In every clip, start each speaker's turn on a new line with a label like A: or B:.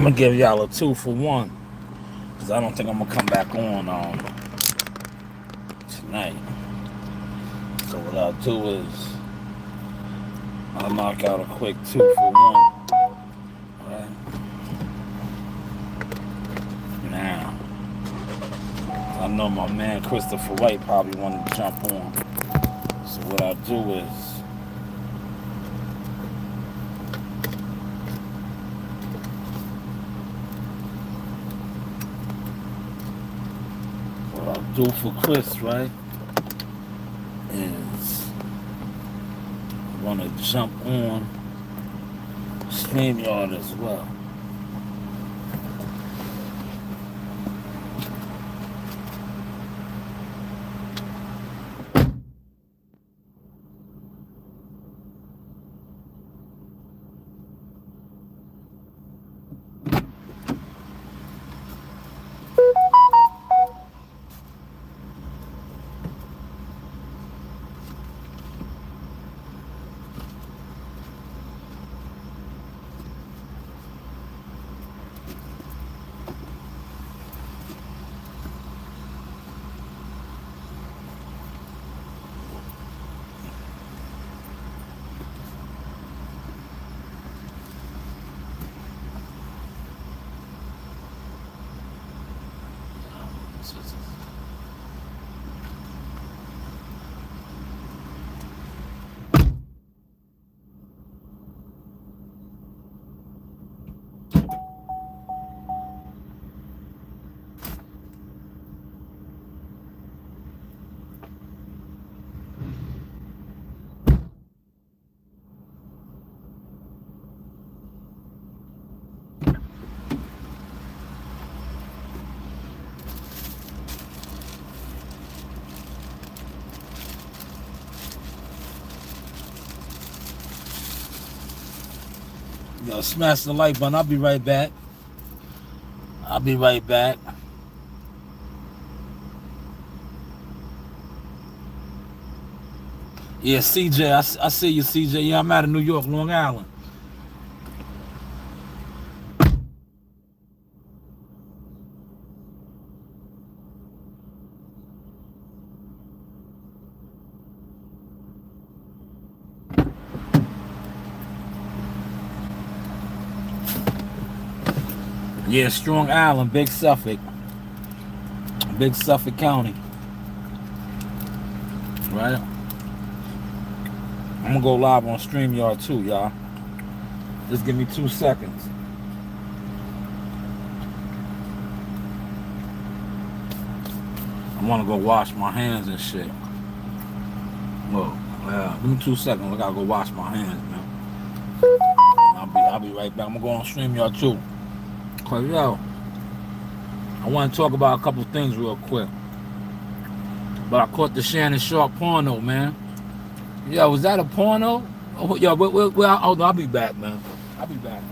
A: gonna give y'all a 2-for-1 because I don't think I'm gonna come back on tonight. So what I'll do is I'll knock out a quick 2-for-1. Right now, I know my man Christopher White probably wanted to jump on. So what I'll do is what I'll do for Chris, right, is I want to jump on StreamYard as well. Yo, smash the like button. I'll be right back. Yeah, CJ, I see you, CJ. Yeah, I'm out of New York, Long Island. Yeah, Strong Island, Big Suffolk County. Right? I'm gonna go live on StreamYard too, y'all. Just give me 2 seconds. I wanna go wash my hands and shit. Whoa, give me 2 seconds. I gotta go wash my hands, man. I'll be right back. I'm gonna go on StreamYard too. Cause yo, I wanna talk about a couple things real quick. But I caught the Shannon Sharp porno, man. Yo, was that a porno? Oh, yo, well, I'll be back, man. I'll be back.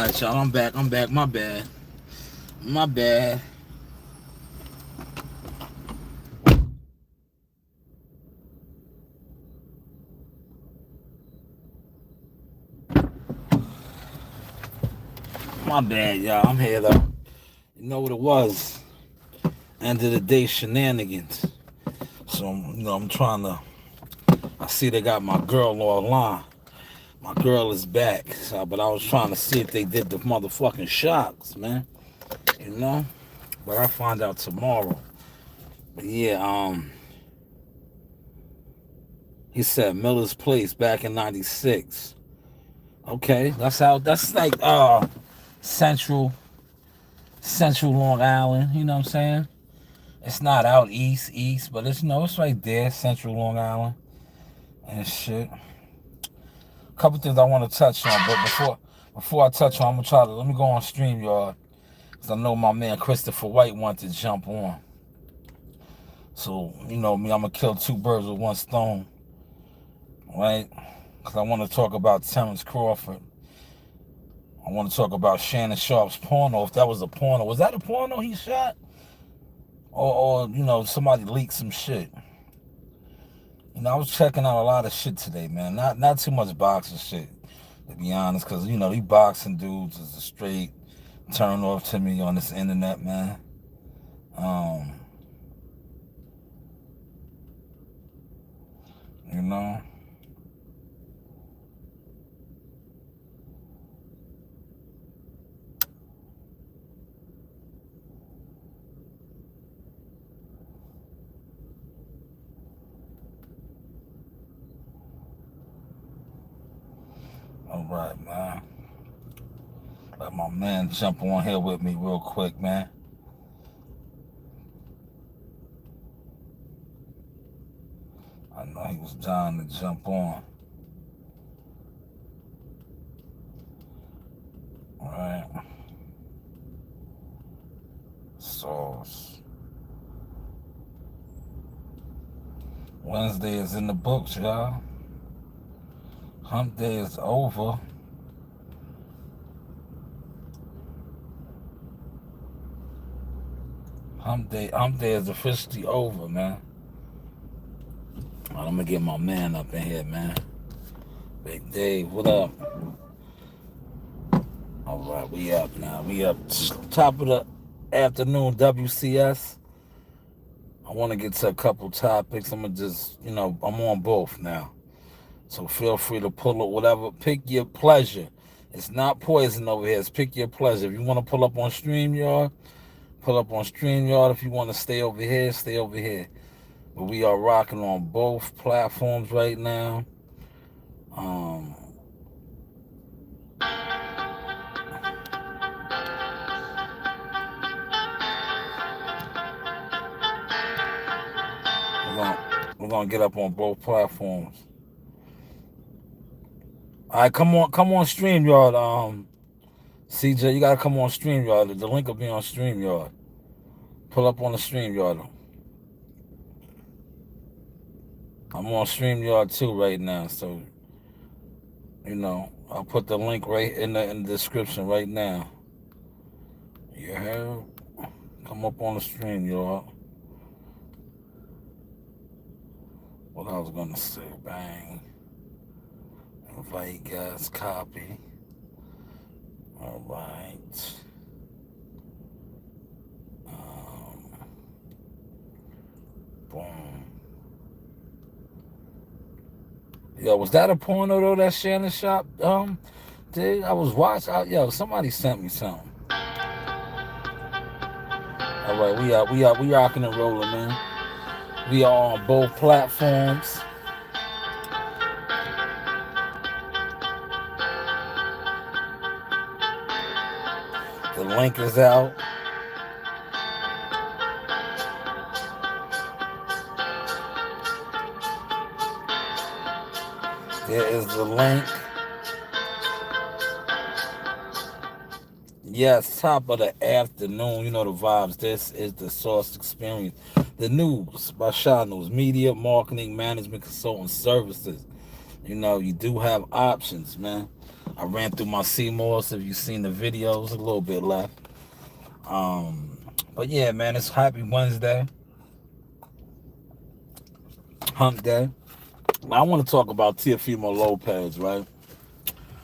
A: Alright, y'all, I'm back, my bad. My bad. My bad, y'all, I'm here though. You know what it was? End of the day shenanigans. So, I'm trying to, I see they got my girl online. My girl is back, but I was trying to see if they did the motherfucking shocks, man. But I'll find out tomorrow. But yeah, he said Miller's Place back in '96. Okay, that's like central Long Island, you know what I'm saying? It's not out east, but it's right there, central Long Island and shit. A couple things I want to touch on, but before I touch on, let me go on StreamYard, because I know my man Christopher White wanted to jump on. So, you know me, I'm going to kill two birds with one stone, right? Because I want to talk about Terrence Crawford. I want to talk about Shannon Sharp's porno, if that was a porno. Was that a porno he shot? Or somebody leaked some shit. I was checking out a lot of shit today, man. Not too much boxing shit, to be honest, because, these boxing dudes is a straight turn off to me on this internet, man. All right, man. Let my man jump on here with me real quick, man. I know he was dying to jump on. All right. So, Wednesday is in the books, y'all. Hump day is over. Hump day is officially over, man. All right, I'm gonna get my man up in here, man. Big Dave, what up? All right, we up now. We up. Top of the afternoon, WCS. I want to get to a couple topics. I'm gonna just, I'm on both now. So feel free to pull up whatever. Pick your pleasure. It's not poison over here. It's pick your pleasure. If you want to pull up on StreamYard, pull up on StreamYard. If you want to stay over here, stay over here. But we are rocking on both platforms right now. We're gonna get up on both platforms. All right, come on StreamYard. CJ, you gotta come on StreamYard. The link will be on StreamYard. Pull up on the StreamYard. I'm on StreamYard too right now, so I'll put the link right in the description right now. You heard? Come up on the StreamYard. What I was gonna say, bang. Invite guys, copy. All right. Boom. Yo, was that a porno though that Shannon Shop did? I was watching. Yo, somebody sent me something. All right, we rocking and rolling, man. We are on both platforms. The link is out. There is the link. Yes, top of the afternoon. You know the vibes. This is the Source Experience. The news by Shaw News. Media, marketing, management, consulting services. You do have options, man. I ran through my Seymours. If you've seen the videos, a little bit left. But yeah, man, it's Happy Wednesday. Hump Day. Now, I want to talk about Teofimo Lopez, right?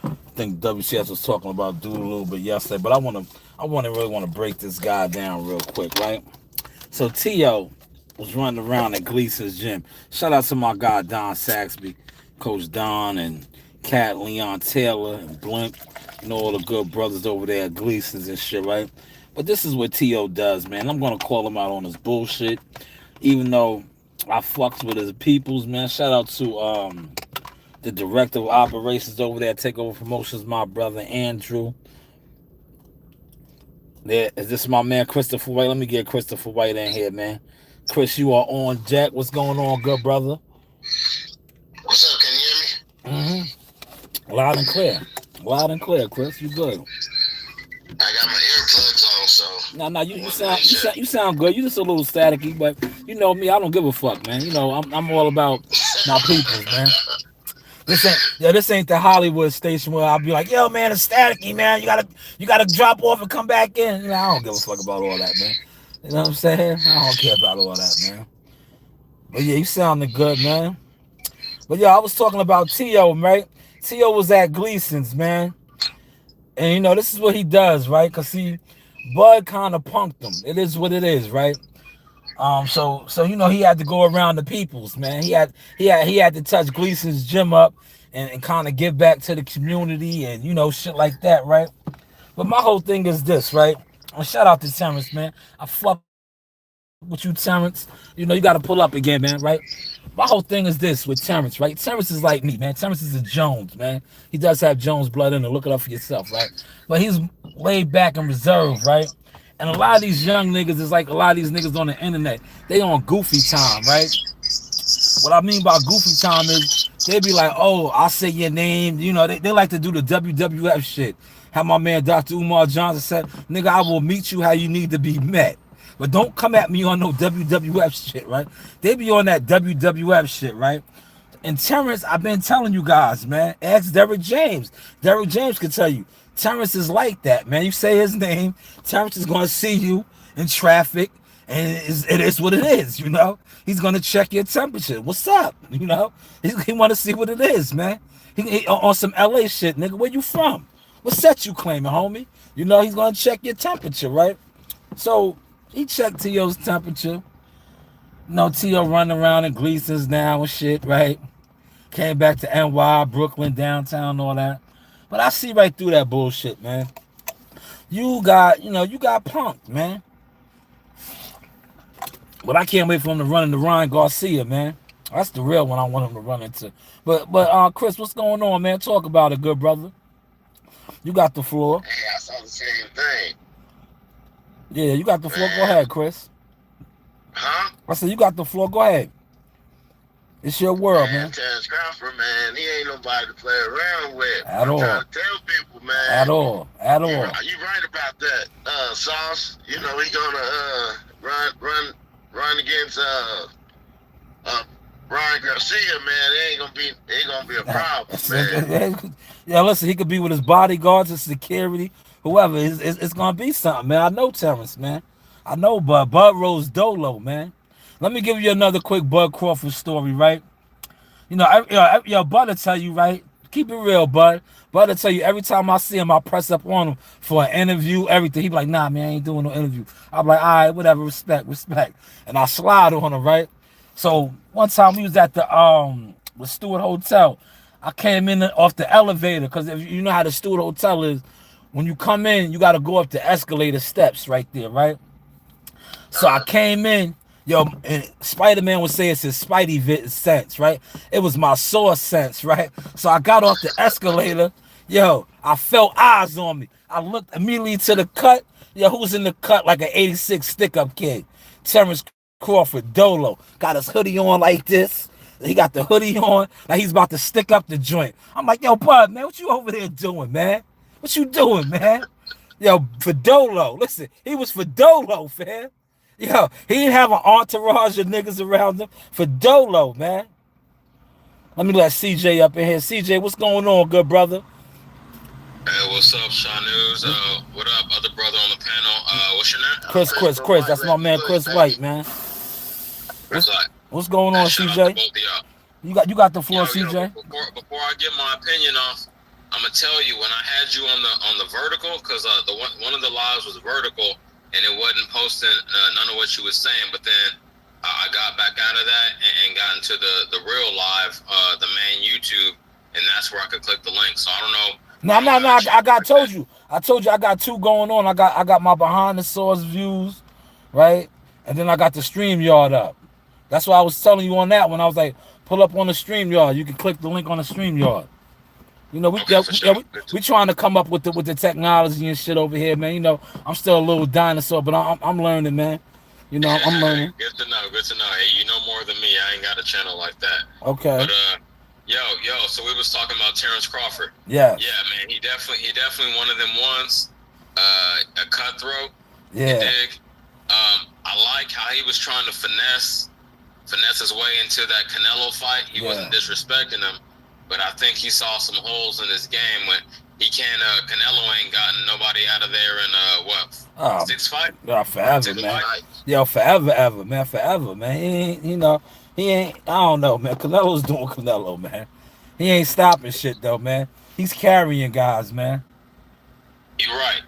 A: I think WCS was talking about dude a little bit yesterday, but I really want to break this guy down real quick, right? So Tio was running around at Gleason's gym. Shout out to my guy Don Saxby, Coach Don, and Cat Leon Taylor and Blimp, all the good brothers over there at Gleason's and shit, right? But this is what T.O. does, man. I'm going to call him out on his bullshit, even though I fucks with his peoples, man. Shout out to the director of operations over there at Takeover Promotions, my brother Andrew. There is this my man Christopher White. Let me get Christopher White in here, man. Chris, you are on Jack. What's going on, good brother?
B: What's up? Can you hear me?
A: Loud and clear. Loud and clear, Chris. You good?
B: I got my earplugs on, so.
A: No, you sound good. You just a little staticky, but you know me, I don't give a fuck, man. I'm all about my peoples, man. This ain't the Hollywood station where I'll be like, yo, man, it's staticky, man. You gotta drop off and come back in. I don't give a fuck about all that, man. You know what I'm saying? I don't care about all that, man. But yeah, you sounding good, man. But yeah, I was talking about T.O., right? T.O. was at Gleason's, man. And this is what he does, right? Cause Bud kind of punked him. It is what it is, right? So he had to go around the peoples, man. He had to touch Gleason's gym up and kind of give back to the community and shit like that, right? But my whole thing is this, right? And shout out to Terrence, man. I fuck with you, Terrence. You got to pull up again, man, right? My whole thing is this with Terrence, right? Terrence is like me, man. Terrence is a Jones, man. He does have Jones blood in him. Look it up for yourself, right? But he's laid back and reserved, right? And a lot of these young niggas is like a lot of these niggas on the internet. They on goofy time, right? What I mean by goofy time is they be like, oh, I'll say your name. They like to do the WWF shit. How my man Dr. Umar Johnson said, nigga, I will meet you how you need to be met. But don't come at me on no WWF shit, right? They be on that WWF shit, right? And Terrence, I've been telling you guys, man. Ask Derrick James. Derrick James can tell you. Terrence is like that, man. You say his name, Terrence is going to see you in traffic, and it is what it is, He's going to check your temperature. What's up, He want to see what it is, man. He on some LA shit, nigga. Where you from? What set you claiming, homie? He's going to check your temperature, right? So he checked T.O.'s temperature. T.O. running around in Gleason's now and shit, right? Came back to NY, Brooklyn, downtown, all that. But I see right through that bullshit, man. You got punked, man. But I can't wait for him to run into Ryan Garcia, man. That's the real one I want him to run into. But Chris, what's going on, man? Talk about it, good brother. You got the floor.
B: Hey, I saw the same thing.
A: Yeah, you got the floor. Go ahead, Chris.
B: Huh?
A: I said you got the floor. Go ahead. It's your world, man.
B: Terrence Crawford, man, he ain't nobody to play around with.
A: At all.
B: I'm trying to tell people, man.
A: At all.
B: You right about that, Sauce. He gonna run against Ryan Garcia, man. It ain't gonna be a problem, man.
A: Yeah, listen, he could be with his bodyguards, his security, whoever. It's gonna be something, man. I know Terrence, man. I know Bud. Bud Rose Dolo, man. Let me give you another quick Bud Crawford story, right? Bud will tell you, right? Keep it real, Bud. Bud will tell you every time I see him, I press up on him for an interview, everything. He be like, nah, man, I ain't doing no interview. I'm like, all right, whatever, respect. And I slide on him, right? So one time we was at the Stewart Hotel. I came in off the elevator because if you know how the Stewart Hotel is, when you come in, you got to go up the escalator steps right there, right? So I came in. And Spider-Man would say it's his Spidey sense, right? It was my source sense, right? So I got off the escalator. I felt eyes on me. I looked immediately to the cut. Who's in the cut like an 86 stick-up kid? Terrence Crawford, Dolo. Got his hoodie on like this. He got the hoodie on like he's about to stick up the joint. I'm like, yo, Bud, man, what you over there doing, man? What you doing, man? For Dolo. Listen, he was for Dolo, fam. He didn't have an entourage of niggas around him. For Dolo, man. Let me let CJ up in here. CJ, what's going on, good brother?
B: Hey, what's up, Shanews? What up, other brother on the panel? What's your name?
A: Chris. That's my man, Chris White, man.
B: Chris Light.
A: What's going on,
B: Shout out to
A: CJ?
B: both of y'all.
A: You got the floor, CJ.
B: Before I get my opinion off, I'm gonna tell you when I had you on the vertical, because the one of the lives was vertical and it wasn't posting none of what you was saying. But then I got back out of that and got into the real live, the main YouTube, and that's where I could click the link. So I don't know.
A: No. I told you I got two going on. I got my behind the source views, right? And then I got the StreamYard up. That's why I was telling you on that one. I was like, pull up on the StreamYard. You can click the link on the StreamYard. You know, we trying to come up with the technology and shit over here, man. You know, I'm still a little dinosaur, but I'm learning, man. You know, I'm learning.
B: Good to know. Hey, you know more than me. I ain't got a channel like that.
A: Okay.
B: But yo. So we was talking about Terrence Crawford.
A: Yeah.
B: Yeah, man. He definitely one of them ones. A cutthroat.
A: Yeah.
B: You dig? I like how he was trying to finesse his way into that Canelo fight. He wasn't disrespecting him, but I think he saw some holes in his game when he can't. Canelo ain't gotten nobody out of there in 6 fights.
A: Yeah, forever, man. Yo, forever, man. Forever, man. He ain't, you know, he ain't. I don't know, man. Canelo's doing Canelo, man. He ain't stopping shit though, man. He's carrying guys, man.
B: You're right.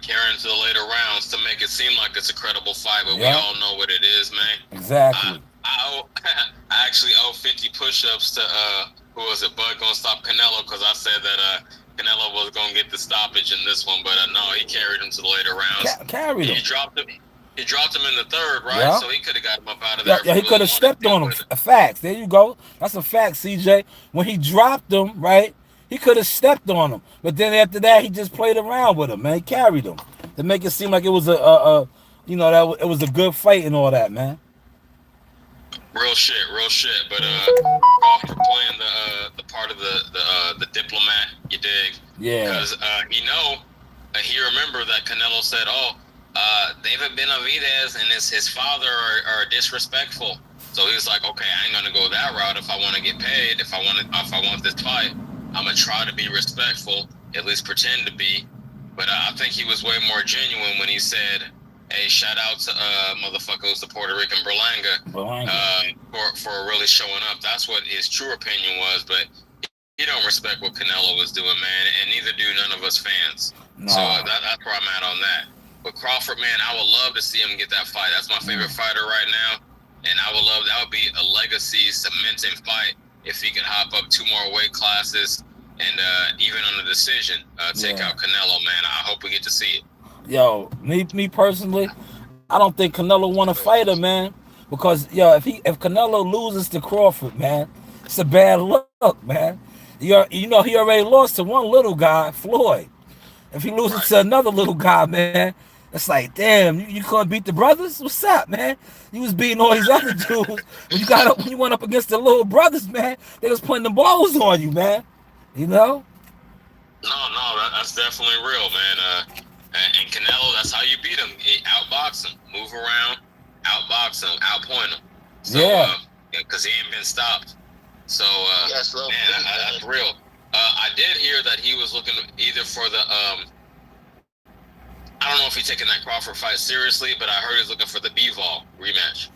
B: Carrying to the later rounds to make it seem like it's a credible fight, but we all know what it is, man.
A: Exactly.
B: I actually owe 50 push-ups to who was it? Bud gonna stop Canelo, because I said that Canelo was gonna get the stoppage in this one, but no, he carried him to the later rounds.
A: Carried him.
B: He dropped him in the third, right? Yeah. So he could have got him up out of there.
A: Yeah, he could have stepped on him. Facts. There you go. That's a fact, CJ. When he dropped him, right? He could have stepped on him, but then after that, he just played around with him, man. He carried him to make it seem like it was you know, that it was a good fight and all that, man.
B: Real shit. But Crawford playing the part of the diplomat, you dig?
A: Yeah.
B: Because he remembered that Canelo said, David Benavidez and his father are disrespectful. So he was like, okay, I ain't gonna go that route if I want to get paid. If I want this fight, I'm gonna try to be respectful, at least pretend to be. But I think he was way more genuine when he said, hey, shout out to motherfuckers, the Puerto Rican Berlanga, for really showing up. That's what his true opinion was, but he don't respect what Canelo was doing, man, and neither do none of us fans. Nah. So that's where I'm at on that. But Crawford, man, I would love to see him get that fight. That's my favorite fighter right now, and I would love that would be a legacy cementing fight if he could hop up 2 more weight classes and even on the decision take out Canelo, man. I hope we get to see it.
A: Yo, me personally, I don't think Canelo want to fight him, man. Because if Canelo loses to Crawford, man, it's a bad look, man. You know he already lost to one little guy, Floyd. If he loses to another little guy, man, it's like, damn, you couldn't beat the brothers? What's up, man? You was beating all these other dudes. When you went up against the little brothers, man, they was putting the blows on you, man. You know?
B: No, that's definitely real, man. And Canelo, that's how you beat him. Outbox him, move around, outbox him, outpoint him. So, because he ain't been stopped. So, man, that's real. I did hear that he was looking either for the, I don't know if he's taking that Crawford fight seriously, but I heard he's looking for the Bivol rematch.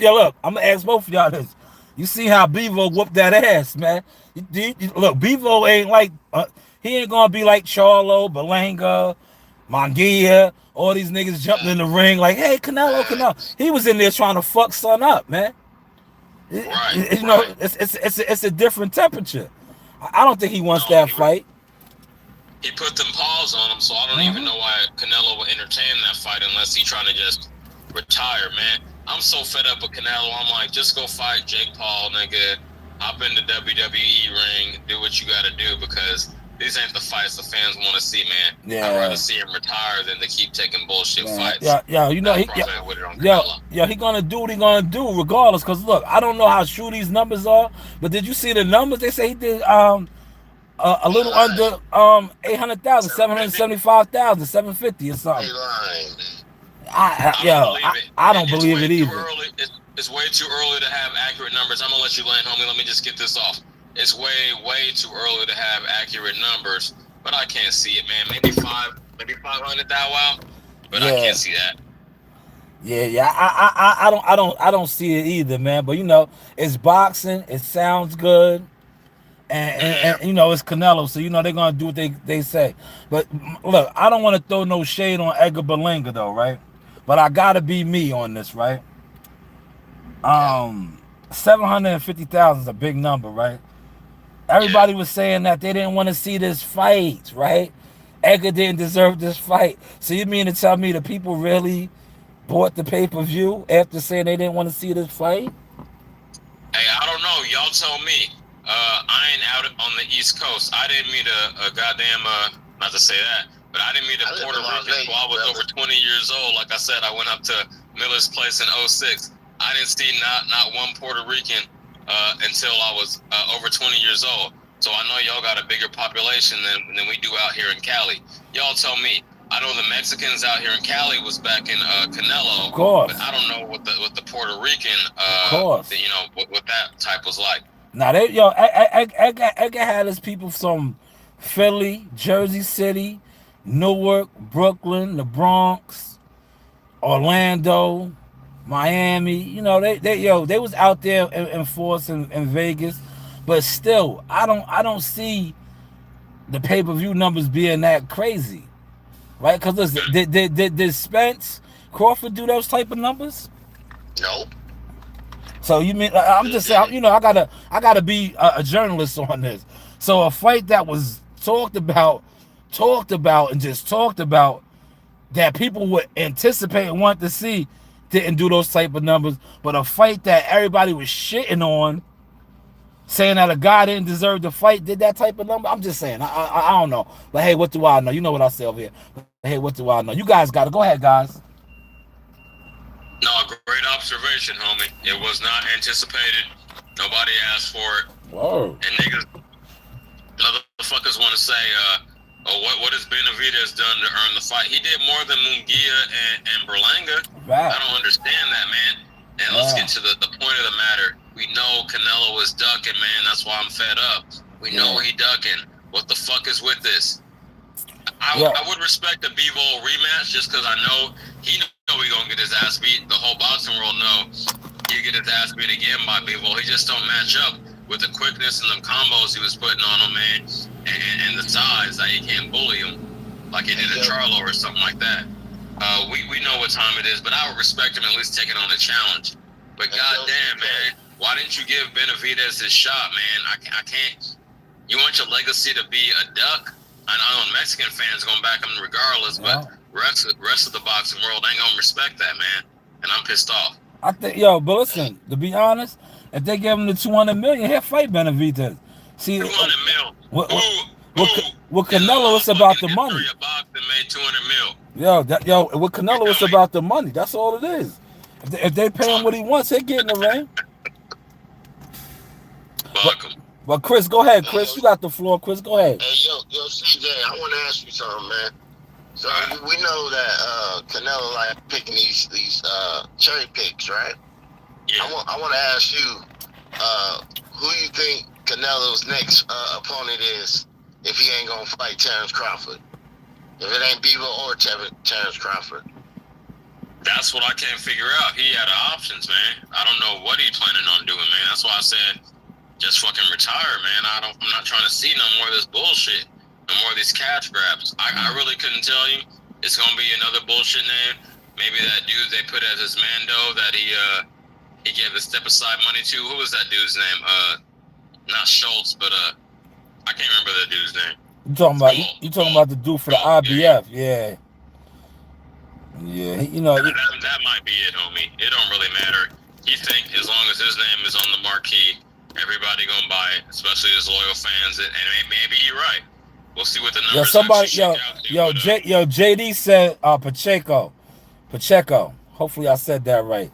A: Look, I'm going to ask both of y'all this. You see how Bivol whooped that ass, man. Look, Bivol ain't like, he ain't going to be like Charlo, Berlanga, Munguia, all these niggas jumping in the ring like, hey, Canelo. He was in there trying to fuck son up, man. You know, it's a different temperature. I don't think he wants that fight.
B: He put them paws on him, so I don't even know why Canelo would entertain that fight unless he's trying to just retire, man. I'm so fed up with Canelo. I'm like, just go fight Jake Paul, nigga. Hop in the WWE ring, do what you gotta do, because these ain't the fights the fans want to see, man. Yeah. I'd rather see him retire than to keep taking bullshit fights.
A: You know, he gonna do what he gonna do regardless. Cause look, I don't know how true these numbers are, but did you see the numbers? They say he did a little under 800,000, 775,000, 750 or something. I don't believe it either.
B: It's way too early to have accurate numbers. I'm gonna let you land, homie. Let me just get this off. it's way too early to have accurate numbers. But I can't see it, man. Maybe 500 thou out. But I
A: Yeah.
B: can't see that.
A: Yeah. I don't see it either, man. But it's boxing. It sounds good. And it's Canelo, so they're gonna do what they say. But look, I don't want to throw no shade on Edgar Berlanga though, right? But I gotta be me on this, right?
B: Yeah.
A: 750,000 is a big number, right? Everybody was saying that they didn't want to see this fight, right? Edgar didn't deserve this fight. So you mean to tell me the people really bought the pay-per-view after saying they didn't want to see this fight?
B: Hey, I don't know. Y'all tell me. I ain't out on the East Coast. I didn't meet a goddamn, not to say that, but I didn't meet a Puerto Rican until I was over 20 years old. Like I said, I went up to Miller's Place in 06. I didn't see not one Puerto Rican until I was over 20 years old. So I know y'all got a bigger population than we do out here in Cali. Y'all tell me. I know the Mexicans out here in Cali was back in Canelo.
A: Of course.
B: But I don't know what the Puerto Rican,
A: of course.
B: What that type was like.
A: Now Edgar had his people from Philly, Jersey City, Newark, Brooklyn, the Bronx, Orlando, Miami. They was out there in force in Vegas, but still, I don't see the pay-per-view numbers being that crazy, right? Because listen, did Spence Crawford do those type of numbers?
B: Nope.
A: So you mean I'm just saying, I gotta be a journalist on this. So a fight that was talked about and just talked about that people would anticipate and want to see didn't do those type of numbers, but a fight that everybody was shitting on, saying that a guy didn't deserve the fight, did that type of number. I'm just saying, I don't know. But hey, what do I know? You know what I say over here. Hey, what do I know? You guys got to go ahead, guys.
B: No, great observation, homie. It was not anticipated. Nobody asked for it.
A: Whoa.
B: And niggas, motherfuckers want to say, what has Benavidez done to earn the fight? He did more than Munguia and Berlanga.
A: Right.
B: I don't understand that, man. And let's get to the point of the matter. We know Canelo was ducking, man. That's why I'm fed up. We know he ducking. What the fuck is with this? I would respect a Bivol rematch just because I know he know he gonna get his ass beat. The whole boxing world know he get his ass beat again by Bivol. He just don't match up with the quickness and the combos he was putting on him, man, and the size that he can't bully him like he did at Charlo or something like that. We know what time it is, but I would respect him at least taking on a challenge. But goddamn, man, why didn't you give Benavidez his shot, man? I can't. You want your legacy to be a duck? I know Mexican fans gonna back him regardless, but rest of the boxing world ain't gonna respect that, man. And I'm pissed off.
A: I think, but listen, to be honest, if they give him the 200 million, he'll fight Benavidez. See,
B: 200 mil.
A: With Canelo, it's about the money.
B: Made 200
A: mil. With Canelo, it's about the money. That's all it is. If they pay him what he wants, he'll get in the ring. But Chris, go ahead, Chris. You got the floor, Chris. Go ahead.
C: Hey, yo, CJ, I want to ask you something, man. So we know that Canelo like picking these cherry picks, right?
B: Yeah.
C: I want to ask you, who you think Canelo's next opponent is if he ain't gonna fight Terrence Crawford? If it ain't Bivol or Terrence Crawford.
B: That's what I can't figure out. He had options, man. I don't know what he's planning on doing, man. That's why I said, just fucking retire, man. I'm not trying to see no more of this bullshit, no more of these cash grabs. I really couldn't tell you. It's gonna be another bullshit name. Maybe that dude they put as his Mando that he gave the step aside money to. Who was that dude's name? Not Schultz, but I can't remember that dude's name.
A: You talking about the dude for the IBF? Yeah.
B: That might be it, homie. It don't really matter. He think as long as his name is on the marquee, everybody gonna buy it, especially his loyal fans. And maybe you're right. We'll see what the numbers.
A: JD said Pacheco. Hopefully I said that right.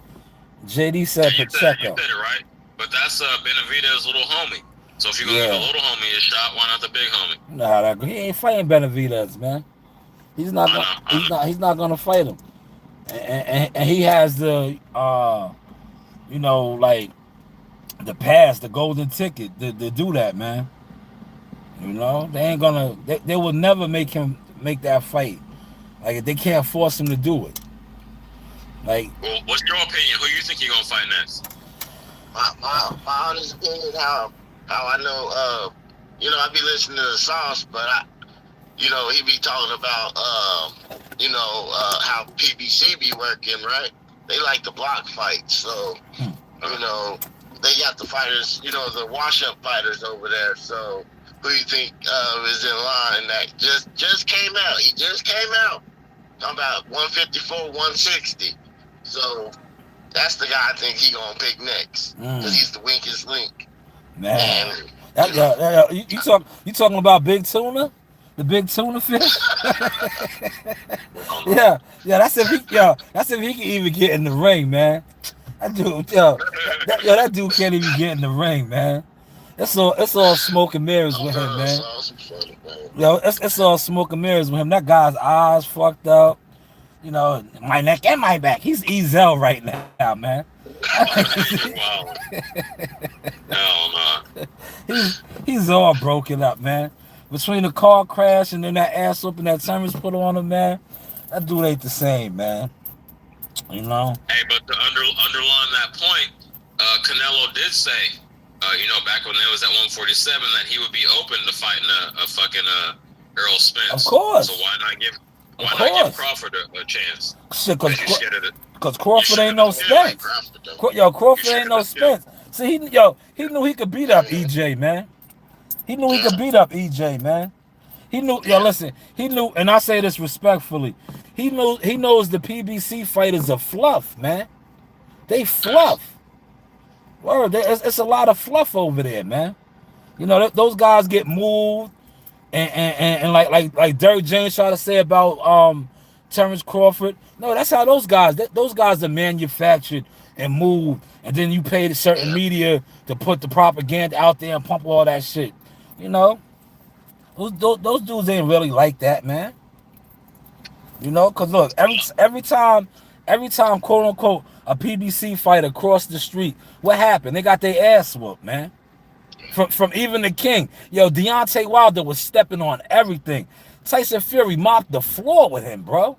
A: JD said Pacheco.
B: You said it right. But that's Benavidez's little homie. So if you're gonna give the little homie a shot, why not the big homie?
A: Nah, he ain't fighting Benavidez, man. He's not gonna fight him. And he has the the pass, the golden ticket to do that, man. You know, they ain't gonna. They will never make him make that fight. Like they can't force him to do it. Like,
B: well, what's your opinion? Who you think you're gonna fight next?
C: My honest opinion, how I know, I be listening to the Sauce, but he be talking about, how PBC be working, right? They like the block fights, so they got the fighters, the wash-up fighters over there. So who you think is in line that just came out? He just came out. Talking about 154, 160. So that's the guy I think he gonna pick next because he's the weakest link.
A: Man, you talking about Big Tuna, the big tuna fish? yeah. That's if he can even get in the ring, man. That dude, that dude can't even get in the ring, man. It's all smoke and mirrors with him, man. It's all smoke and mirrors with him. That guy's eyes fucked up. My neck and my back. He's Ezel right now, man.
B: Wow. Hell no.
A: He's all broken up, man. Between the car crash and then that ass whooping that Terrence put on him, man, that dude ain't the same, man.
B: Hey, but to underline that point, Canelo did say, back when they was at 147, that he would be open to fighting a fucking Earl Spence.
A: Of course.
B: So why not give Crawford a chance?
A: Shit, because Crawford ain't no Spence. Crawford ain't no Spence. See, he knew he could beat up EJ, man. He knew he could beat up EJ, man. He knew. Listen. He knew, and I say this respectfully. He knows the PBC fighters are fluff, man. They fluff. Word, it's a lot of fluff over there, man. Those guys get moved. And like Derrick James tried to say about Terrence Crawford. No, that's how those guys are manufactured and moved, and then you pay the certain media to put the propaganda out there and pump all that shit. Those dudes ain't really like that, man. Cause look, every time quote unquote a PBC fighter crossed the street, what happened? They got their ass whooped, man. From even the king. Deontay Wilder was stepping on everything. Tyson Fury mopped the floor with him, bro.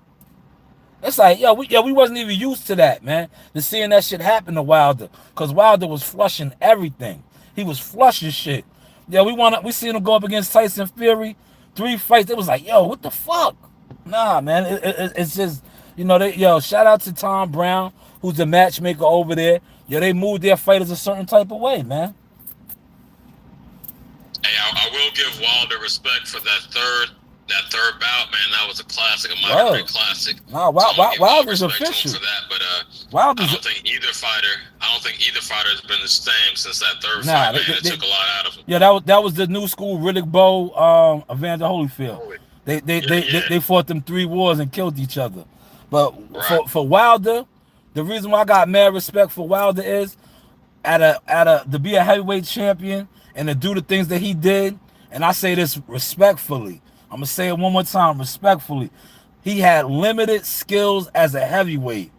A: It's like, we wasn't even used to that, man. To seeing that shit happen to Wilder. Because Wilder was flushing everything. He was flushing shit. We seen him go up against Tyson Fury. 3 fights. It was like, what the fuck? Nah, man. It's just, shout out to Tom Brown, who's the matchmaker over there. They moved their fighters a certain type of way, man.
B: Hey, I will give Wilder respect for that third bout, man. That was a classic, a modern day classic.
A: Nah, Wilder's official.
B: For that, but I don't think either fighter has been the same since that third fight. Man, it took a lot out of him.
A: Yeah, that was the new school Riddick Bowe, Evander Holyfield. They fought them 3 wars and killed each other. But for Wilder, the reason why I got mad respect for Wilder is to be a heavyweight champion and to do the things that he did, and I say this respectfully. I'm going to say it one more time, respectfully. He had limited skills as a heavyweight.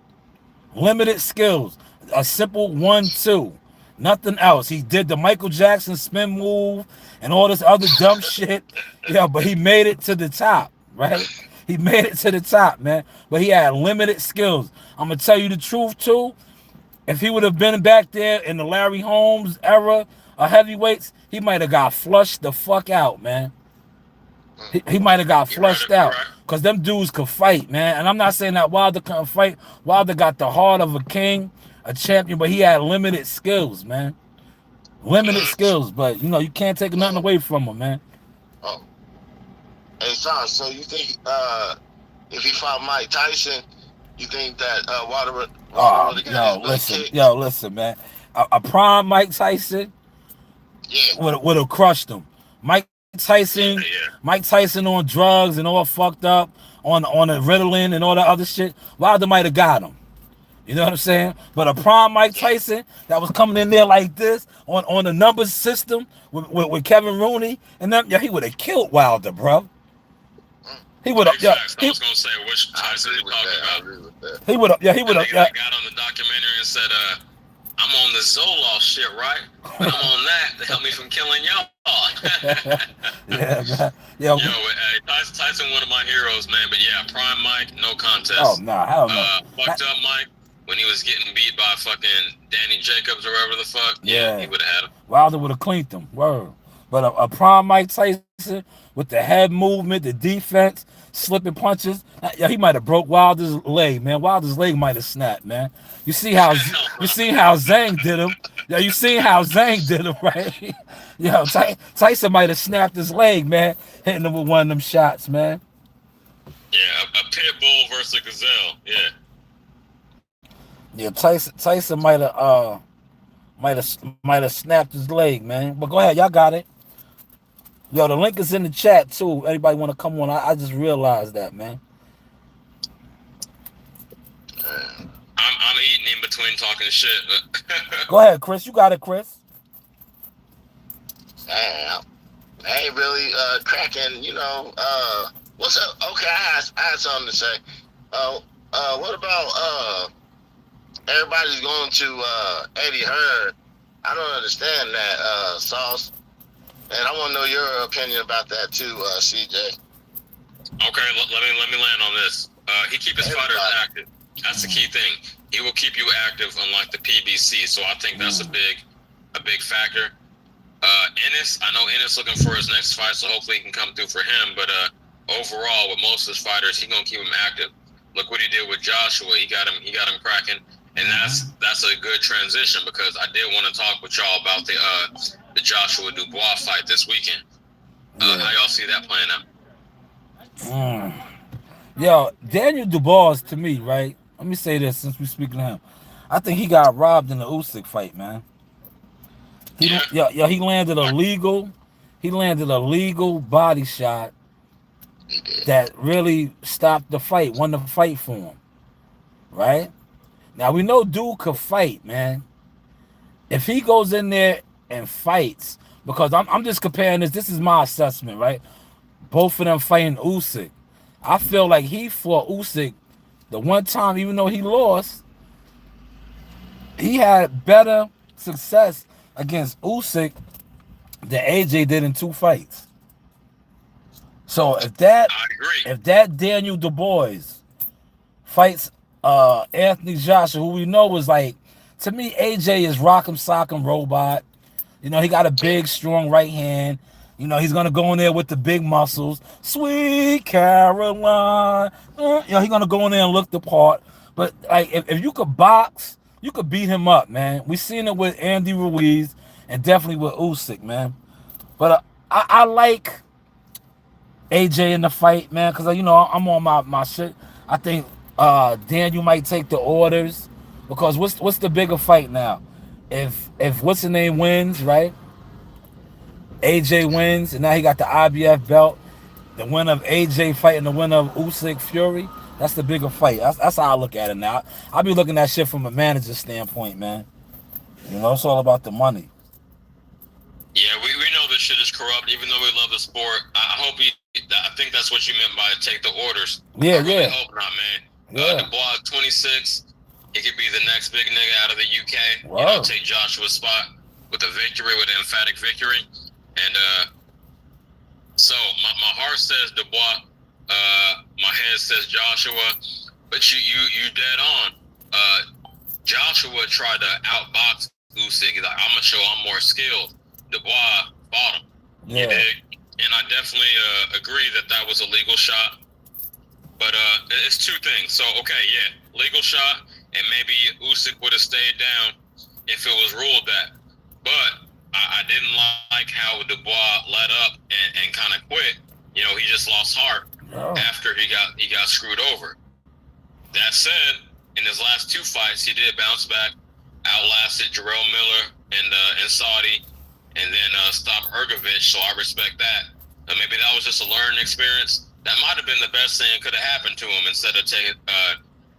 A: Limited skills. A simple 1-2. Nothing else. He did the Michael Jackson spin move and all this other dumb shit. But he made it to the top, right? He made it to the top, man. But he had limited skills. I'm going to tell you the truth, too. If he would have been back there in the Larry Holmes era of heavyweights, he might have got flushed the fuck out, man. He might have got flushed out. Because them dudes could fight, man. And I'm not saying that Wilder couldn't fight. Wilder got the heart of a king, a champion, but he had limited skills, man. Limited skills, but, you can't take nothing away from him, man.
C: Oh. Hey, son, so you think if he fought Mike Tyson, you think that Wilder would listen, man. A prime Mike Tyson would have crushed him. Mike Tyson on drugs and all fucked up on the Ritalin and all that other shit. Wilder might have got him. You know what I'm saying? But a prime Mike Tyson that was coming in there like this on the numbers system with Kevin Rooney and them, he would have killed Wilder, bro. He would have.
B: I was gonna say which Tyson you're talking about.
A: He would have.
B: He got on the documentary and said, I'm on the Zoloft shit, right? But I'm on that to help me from killing y'all.
C: Yeah, man.
B: Yo, Tyson, one of my heroes, man. But yeah, Prime Mike, no contest.
C: Oh, no, hell no.
B: Fucked up Mike, when he was getting beat by fucking Danny Jacobs or whatever the fuck. Yeah, he would have had him.
C: Wilder would have cleaned him. Word. But a prime Mike Tyson with the head movement, the defense, slipping punches. Yeah, he might have broke Wilder's leg, man. Wilder's leg might have snapped, man. You see how Zhang did him? Yeah, you seen how Zhang did him, right? Yo, Tyson might have snapped his leg, man, hitting him with one of them shots, man.
B: Yeah, a pit bull versus a gazelle. Yeah.
C: Yeah, Tyson might have snapped his leg, man. But go ahead, y'all got it. Yo, the link is in the chat too. Anybody want to come on? I just realized that, man.
B: I'm eating in between talking shit.
C: Go ahead, Chris. You got it, Chris.
D: Damn. I ain't really cracking, what's up? Okay, I had something to say. What about everybody's going to Eddie Hearn? I don't understand that, Sauce. And I want to know your opinion about that too, CJ.
B: Okay, let me land on this. He keep his fighters active. That's the key thing. He will keep you active, unlike the PBC. So I think that's a big factor. Ennis, I know Ennis looking for his next fight, so hopefully he can come through for him. But overall, with most of his fighters, he gonna keep him active. Look what he did with Joshua. He got him cracking, and that's a good transition, because I did want to talk with y'all about the Joshua Dubois fight this weekend. How y'all see that playing out?
C: Yo, Daniel Dubois, to me, right? Let me say this since we're speaking to him. I think he got robbed in the Usyk fight, man. He landed a legal body shot that really stopped the fight, won the fight for him. Right? Now we know dude could fight, man. If he goes in there and fights, because I'm just comparing this is my assessment, right? Both of them fighting Usyk. I feel like he fought Usyk the one time, even though he lost, he had better success against Usyk than AJ did in 2 fights. So if that Daniel Dubois fights Anthony Joshua, who we know was like, to me, AJ is rock'em sock'em robot. He got a big, strong right hand. He's gonna go in there with the big muscles. Sweet Caroline. He's gonna go in there and look the part. But like, if you could box, you could beat him up, man. We seen it with Andy Ruiz and definitely with Usyk, man. But I like AJ in the fight, man, because I'm on my shit. I think Daniel might take the orders, because what's the bigger fight now? If what's the name wins, right? AJ wins, and now he got the IBF belt. The winner of AJ fighting the winner of Usyk Fury. That's the bigger fight. That's how I look at it now. I'll be looking at shit from a manager standpoint, man. It's all about the money.
B: Yeah, we know this shit is corrupt, even though we love the sport. I think that's what you meant by take the orders.
C: Yeah,
B: I really hope not, man. Dubois 26. He could be the next big nigga out of the UK.
C: Wow.
B: Take Joshua's spot with a victory, with an emphatic victory. And so my heart says Dubois, my head says Joshua, but you dead on. Joshua tried to outbox Usyk. He's like, I'm gonna show I'm more skilled. Dubois fought him.
C: Yeah.
B: And I definitely agree that was a legal shot. But it's 2 things. So legal shot, and maybe Usyk would have stayed down if it was ruled that. But I didn't like how Dubois let up and kind of quit. He just lost heart after he got screwed over. That said, in his last 2 fights, he did bounce back, outlasted Jarrell Miller and Saudi, and then stopped Ergovich. So I respect that. Maybe that was just a learning experience. That might have been the best thing that could have happened to him, instead of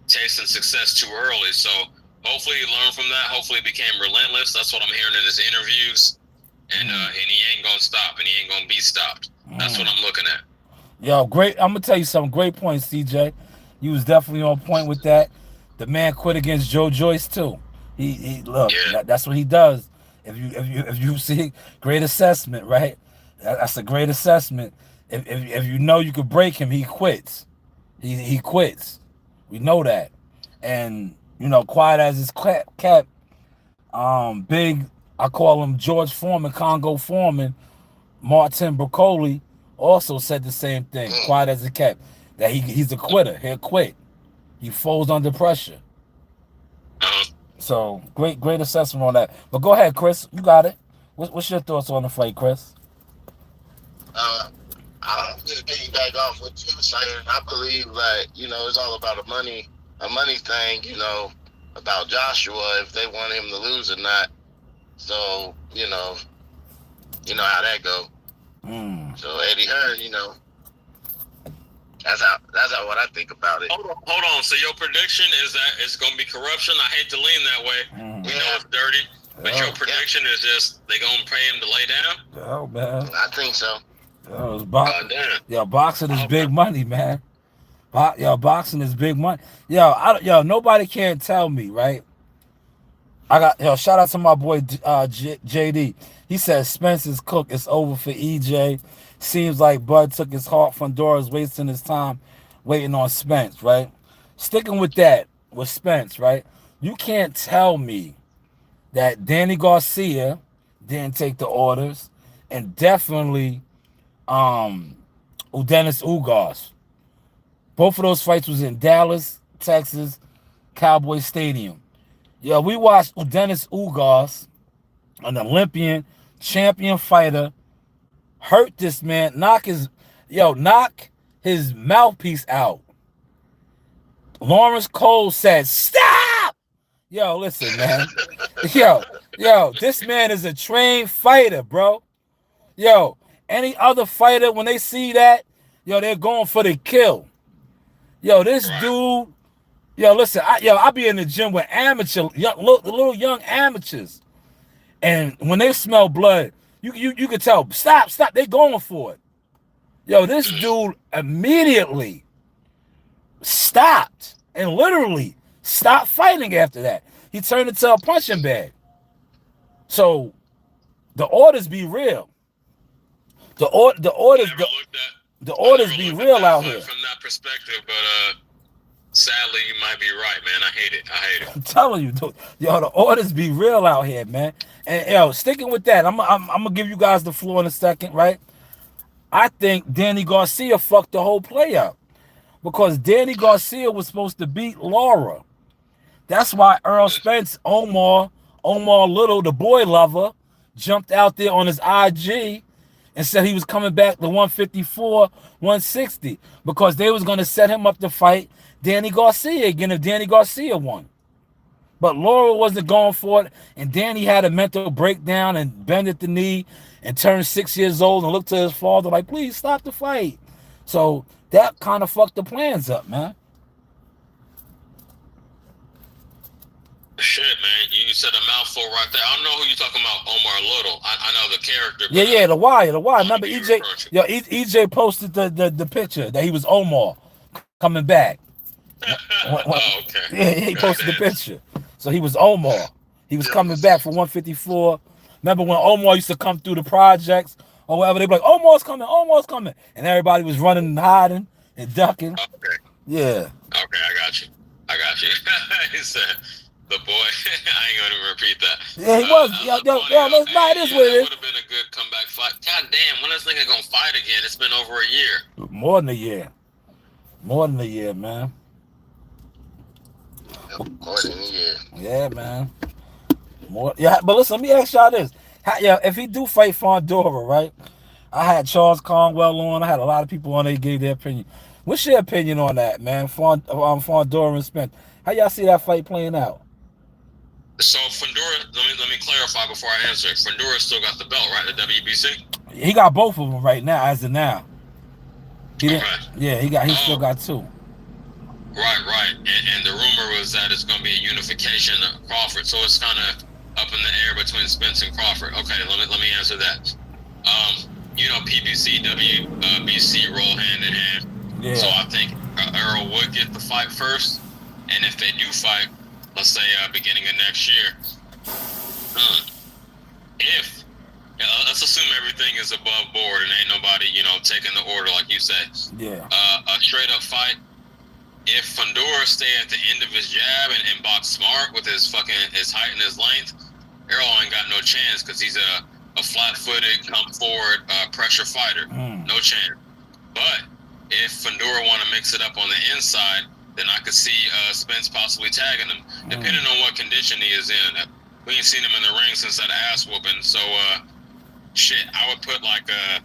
B: tasting success too early. So hopefully he learned from that. Hopefully he became relentless. That's what I'm hearing in his interviews. And he ain't gonna stop, and he ain't gonna be stopped. That's what I'm looking at.
C: Yo, great. I'm gonna tell you some great points, CJ. You was definitely on point with that. The man quit against Joe Joyce too. He look. That's what he does. If you see great assessment, right? That's a great assessment. If you know you could break him, he quits. He quits. We know that. And you know, quiet as his cat. Big. I call him George Foreman, Congo Foreman. Martin Broccoli also said the same thing. Quiet as a cat. That he's a quitter. He'll quit. He folds under pressure. So great assessment on that. But go ahead, Chris. You got it. What's your thoughts on the fight, Chris?
D: I'll just piggyback off what you were saying. I believe that, you know, it's all about a money thing, you know, about Joshua, if they want him to lose or not. So, you know how that go. So Eddie Hearn, you know, that's how what I think about it.
B: Hold on. So your prediction is that it's gonna be corruption? I hate to lean that way. We know it's dirty, but your prediction is just they gonna pay him to lay down?
C: Oh man,
D: I think so.
C: Boxing is big money, man. Boxing is big money. Nobody can tell me, right? I got shout out to my boy JD. He says Spencer's cooked. It's over for EJ. Seems like Bud took his heart. Fondora's wasting his time waiting on Spence, right? Sticking with that, with Spence, right? You can't tell me that Danny Garcia didn't take the orders, and definitely Dennis Ugas. Both of those fights was in Dallas, Texas, Cowboy Stadium. Yeah, we watched Dennis Ugas, an Olympian champion fighter, hurt this man, knock his mouthpiece out. Lawrence Cole said, "Stop!" Yo, listen, man. Yo, this man is a trained fighter, bro. Yo, any other fighter, when they see that, they're going for the kill. Yo, this dude, listen, I be in the gym with little young amateurs. And when they smell blood, you can tell, stop, they going for it. Yo, this dude immediately stopped and literally stopped fighting after that. He turned into a punching bag. So the orders be real. The orders be real out here.
B: From that perspective, but sadly, you might be right, man. I hate it.
C: I'm telling you, dude, the orders be real out here, man. And sticking with that, I'm gonna give you guys the floor in a second, right? I think Danny Garcia fucked the whole play up because Danny Garcia was supposed to beat Laura. That's why Earl Spence, Omar Little, the boy lover, jumped out there on his IG and said he was coming back to 154, 160 because they was going to set him up to fight Danny Garcia again if Danny Garcia won. But Laura wasn't going for it, and Danny had a mental breakdown and bended the knee and turned 6 years old and looked to his father like, please stop the fight. So that kind of fucked the plans up, man.
B: Shit, man. You said a mouthful right there. I don't know who you're talking about, Omar Little. I know the character.
C: Yeah, the wire. Remember EJ posted the picture that he was Omar coming back.
B: Okay.
C: Yeah, he posted the picture. So he was Omar. He was coming back for 154. Remember when Omar used to come through the projects or whatever, they'd be like, Omar's coming. And everybody was running and hiding and ducking.
B: Okay.
C: Yeah.
B: Okay, I got you. He said, the boy, I ain't going to repeat that.
C: Yeah, he was. Let's buy this with it.
B: That would have been a good comeback fight. God damn, when is this nigga going to fight again? It's been over a year.
C: More than a year, man.
D: More than a year.
C: Yeah, man. But listen, let me ask y'all this. If he do fight Fondora, right? I had Charles Conwell on. I had a lot of people on. They gave their opinion. What's your opinion on that, man? Fondora and Spence. How y'all see that fight playing out?
B: So Fondora, let me clarify before I answer. Fondora still got the belt, right? The WBC.
C: He got both of them right now, as of now. He still got two.
B: Right. And the rumor was that it's going to be a unification of Crawford. So it's kind of up in the air between Spence and Crawford. Okay, let me answer that. PBC, WBC roll hand in hand. Yeah. So I think Earl would get the fight first. And if they do fight, let's say beginning of next year, if let's assume everything is above board and ain't nobody, taking the order like you said.
C: Yeah.
B: A straight up fight. If Fundora stay at the end of his jab and box smart with his height and his length, Errol ain't got no chance because he's a flat-footed, come forward, pressure fighter. No chance. But if Fundora want to mix it up on the inside, then I could see Spence possibly tagging him, depending on what condition he is in. We ain't seen him in the ring since that ass whooping, so I would put like a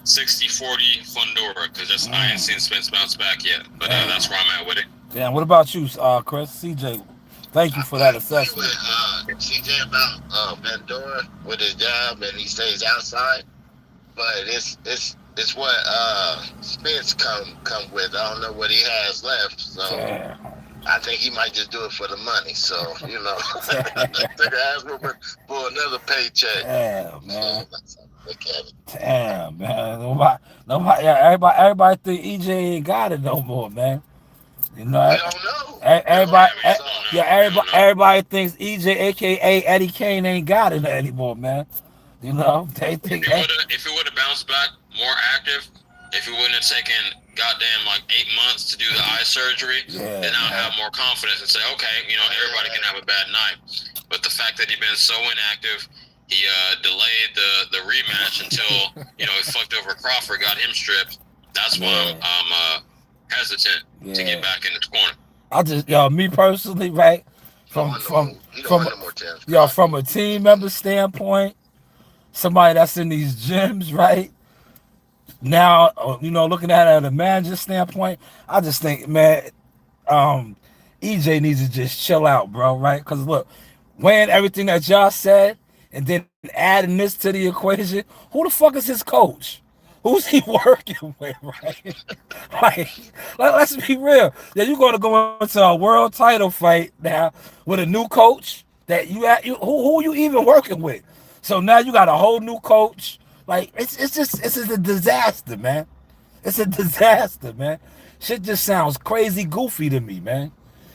B: 60-40 Fundora because I ain't seen Spence bounce back yet. But that's where I'm at with it.
C: Damn, what about you, Chris? CJ, thank you for that assessment.
D: With CJ about Fundora with his jab and he stays outside, but it's what Spence come with. I don't know what he has left, so
C: Damn.
D: I think he might just do it for the money. So take an ass whooping for another paycheck.
C: Damn, man.
D: So, look at it.
C: Damn, man. Everybody think EJ ain't got it no more, man.
D: We don't know.
C: Everybody thinks EJ, aka Eddie Kane, ain't got it anymore, man. They think
B: if he would have bounced back more active, if he wouldn't have taken goddamn like 8 months to do the eye surgery, then I'll have more confidence and say, okay, everybody can have a bad night. But the fact that he's been so inactive, he delayed the rematch until he fucked over Crawford, got him stripped. That's why I'm hesitant to get back in this corner.
C: I just me personally, right? From a team member standpoint, somebody that's in these gyms, right? Now, looking at it at a manager standpoint, I just think, man, EJ needs to just chill out, bro, right? Because look, weighing everything that y'all said and then adding this to the equation, who the fuck is his coach? Who's he working with, right? Let's be real. Yeah, you're going to go into a world title fight now with a new coach that who you even working with? So now you got a whole new coach. Like, it's a disaster, man. It's a disaster, man. Shit just sounds crazy goofy to me, man.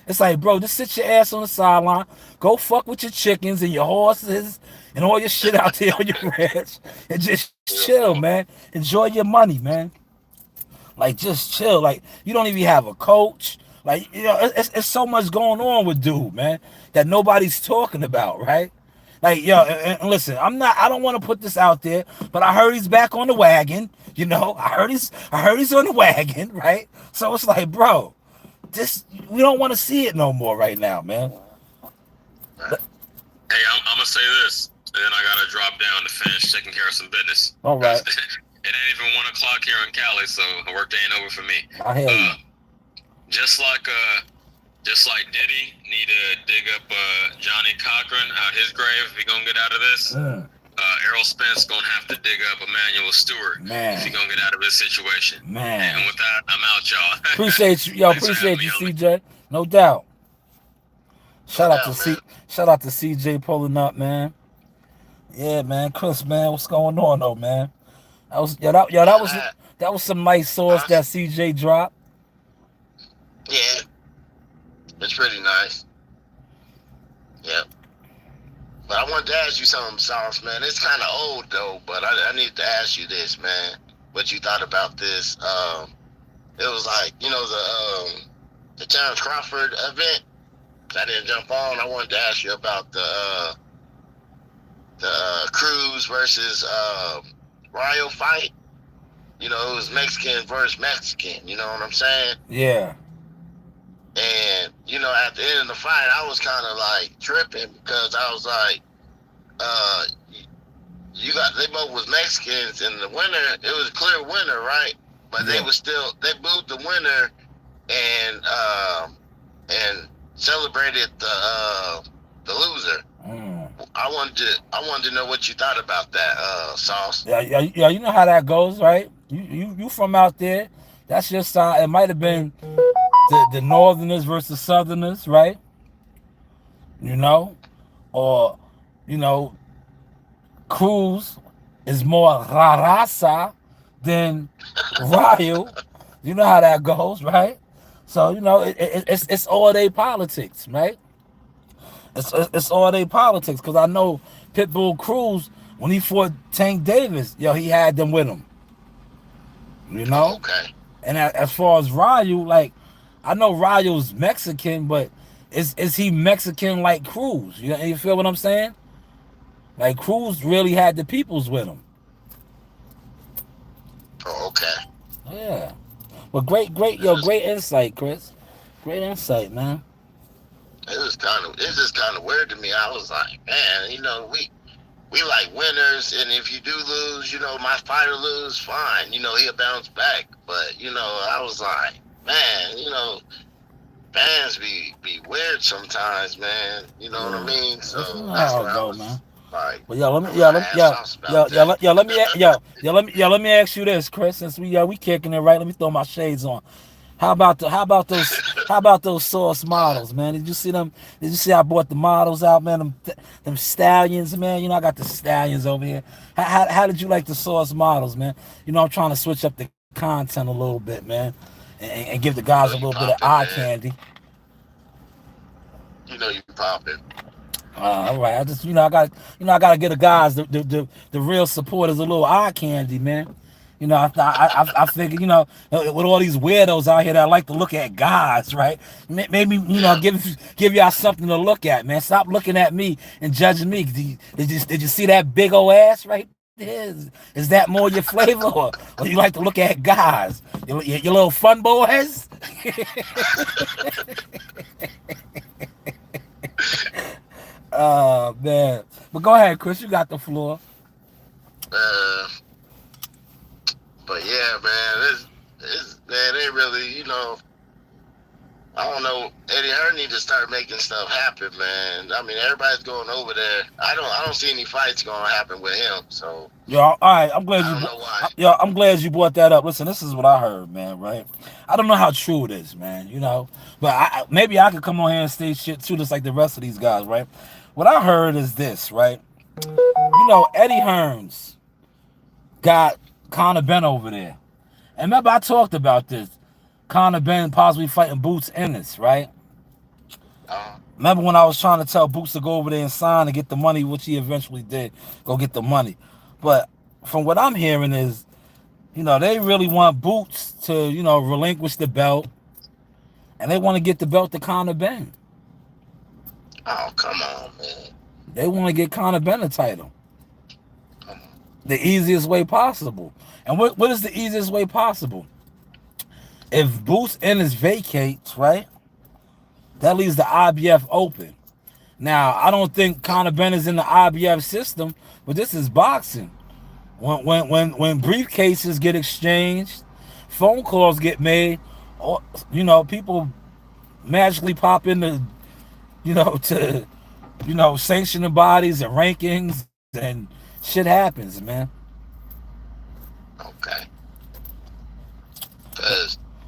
C: It's like, bro, just sit your ass on the sideline, go fuck with your chickens and your horses and all your shit out there on your ranch and just chill, man. Enjoy your money, man. Like, just chill. Like, you don't even have a coach. Like, it's so much going on with dude, man, that nobody's talking about, right? Like, and listen, I don't want to put this out there, but I heard he's back on the wagon. I heard he's on the wagon, right? So it's like, bro, we don't want to see it no more right now, man.
B: Hey, I'm gonna say this, and then I gotta drop down to finish taking care of some business.
C: All right.
B: It ain't even 1 o'clock here in Cali, so the work day ain't over for me.
C: I hear you.
B: Just like Diddy need to dig up Johnny Cochran out his grave if he gonna get out of this. Errol Spence gonna have to dig up Emmanuel Stewart if he gonna get out of this situation.
C: Man.
B: And with that, I'm out, y'all.
C: Appreciate you, appreciate you, CJ. No doubt. Shout out to CJ pulling up, man. Yeah, man. Chris, man, what's going on though, man? That was some nice sauce that CJ dropped.
D: Yeah. It's pretty nice. Yep. But I wanted to ask you something, Sauce, man. It's kind of old, though, but I need to ask you this, man. What you thought about this. It was like, the Terrence Crawford event. I didn't jump on. I wanted to ask you about the Cruz versus Ryo fight. It was Mexican versus Mexican. You know what I'm saying?
C: Yeah.
D: And, at the end of the fight, I was kind of like tripping because I was like, they both was Mexicans and the winner, it was a clear winner, right? But they booed the winner and celebrated the loser. I wanted to know what you thought about that, Sauce.
C: Yeah, you know how that goes, right? You from out there. That's just it might have been the Northerners versus Southerners, right? Or Cruz is more raza than Ryo. You know how that goes, right? So it's all day politics, right? It's all they politics. Because I know Pitbull Cruz, when he fought Tank Davis, yo, he had them with him. You know?
D: Okay.
C: And as far as Ryu, like, I know Ryu's Mexican, but is he Mexican like Cruz? You feel what I'm saying? Like, Cruz really had the peoples with him.
D: Oh, okay.
C: Yeah. But great insight, Chris. Great insight, man.
D: It's just kind of weird to me. I was like, man, you know, we like winners, and if you do lose, you know, my fighter lose, fine, you know, he'll bounce back. But you know, I was like, man, you know, fans be weird sometimes, man. You know what I mean? So that's what I was
C: man.
D: like.
C: But let me ask you this, Chris. Since we kicking it right, let me throw my shades on. How about those source models, man? Did you see them? Did you see I bought the models out, man? Them stallions, man. You know I got the stallions over here. How did you like the source models, man? You know I'm trying to switch up the content a little bit, man, and give the guys a little bit of eye candy.
D: You know you popping.
C: All right. I just I gotta get the guys the real supporters a little eye candy, man. You know, I figure, you know, with all these weirdos out here that like to look at guys, right? Maybe, you know, give y'all something to look at, man. Stop looking at me and judging me. Did you see that big old ass right there? Is that more your flavor, or you like to look at guys? Your little fun boys? Oh, man. But go ahead, Chris. You got the floor.
D: But yeah, man, man, they really, you know, I don't know. Eddie Hearn need to start making stuff happen, man. I mean, everybody's going over there. I don't see any fights going to happen with him. So
C: yeah, all right. I'm glad I'm glad you brought that up. Listen, this is what I heard, man. Right? I don't know how true it is, man. You know, but maybe I could come on here and say shit too, just like the rest of these guys, right? What I heard is this, right? You know, Eddie Hearns got Conor Benn over there. And remember, I talked about this. Conor Benn possibly fighting Boots Ennis, right? Remember when I was trying to tell Boots to go over there and sign and get the money, which he eventually did, go get the money. But from what I'm hearing is, you know, they really want Boots to, you know, relinquish the belt. And they want to get the belt to Conor Benn.
D: Oh, come on, man.
C: They want to get Conor Benn a title. The easiest way possible. And what is the easiest way possible? If Boots Ennis vacates, right, that leaves the IBF open. Now, I don't think Conor Benn is in the IBF system, but this is boxing. When briefcases get exchanged, phone calls get made, or, you know, people magically pop into, you know, to, you know, sanctioning bodies and rankings, and shit happens, man.
D: Okay.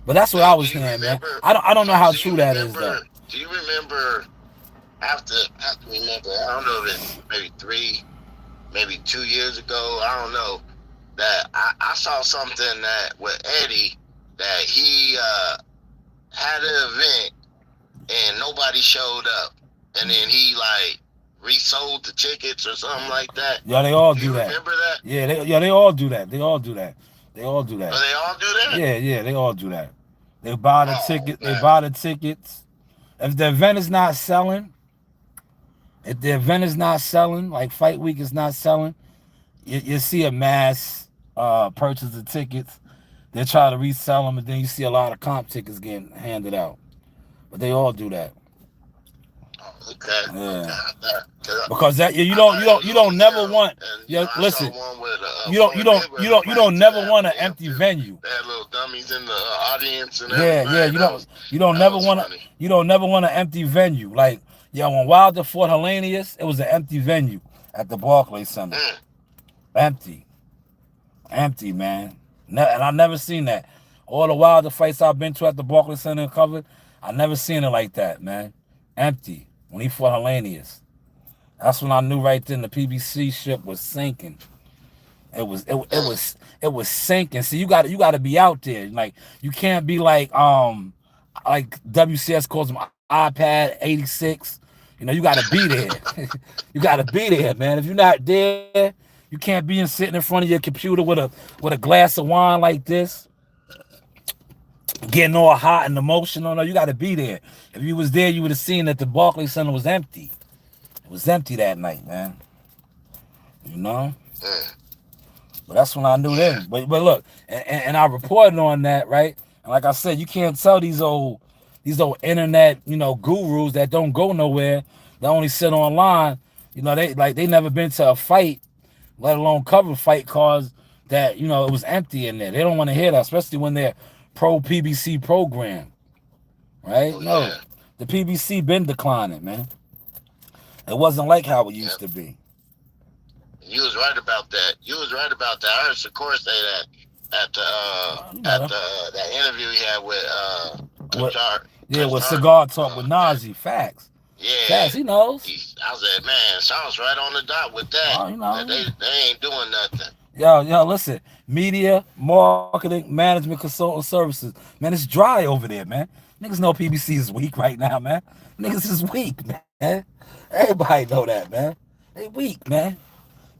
C: But that's what I was hearing, man. I don't know how true that is, though.
D: Do you remember? I have to remember. I don't know if it's maybe 2 years ago. I don't know. That I saw something that with Eddie that he had an event and nobody showed up, and then he like resold the tickets or something like that.
C: Yeah, they all do that.
D: Remember that?
C: Yeah, they all do that. They all do that. They all do that.
D: Oh, they all do that?
C: Yeah, they all do that. They buy the ticket. They buy the tickets. If the event is not selling, like Fight Week is not selling, you see a mass purchase of tickets. They try to resell them, and then you see a lot of comp tickets getting handed out. But they all do that.
D: Okay.
C: Yeah. Because that you don't never want. Yeah, listen. You don't never want an empty venue.
D: They had little dummies in the audience and
C: everything. You don't never want an empty venue. Like, when Wilder fought Hellenius, it was an empty venue at the Barclays Center. Empty, man. And I never seen that. All the Wilder fights I've been to at the Barclays Center and covered, I never seen it like that, man. Empty. When he fought Hellenius, that's when I knew right then the PBC ship was sinking. It was sinking. See, you got to be out there. Like, you can't be like WCS calls them iPad 86. You know, you got to be there. You got to be there, man. If you're not there, you can't be sitting in front of your computer with a glass of wine like this, getting all hot and emotional. No, you got to be there. If you was there, you would have seen that the Barclays Center was empty. It was empty that night, man. You know? But that's when I knew then. But look, and I reported on that, right? And like I said, you can't tell these old internet, you know, gurus that don't go nowhere, that only sit online, you know, they never been to a fight, let alone cover fight cause that, you know, it was empty in there. They don't want to hear that, especially when they're pro PBC program. Right? No. The PBC been declining, man. It wasn't like how it used to be.
D: You was right about that. I heard Shakur say that at that interview he had with
C: with Cigar Talk with Najee. Facts.
D: Yeah.
C: Facts, he knows.
D: I said, man, Sean's right on the dot with that.
C: Oh, you know.
D: They ain't doing nothing.
C: Yo, listen. Media, marketing, management, consultant services. Man, it's dry over there, man. Niggas know PBC is weak right now, man. Niggas is weak, man. Everybody know that, man. They weak, man.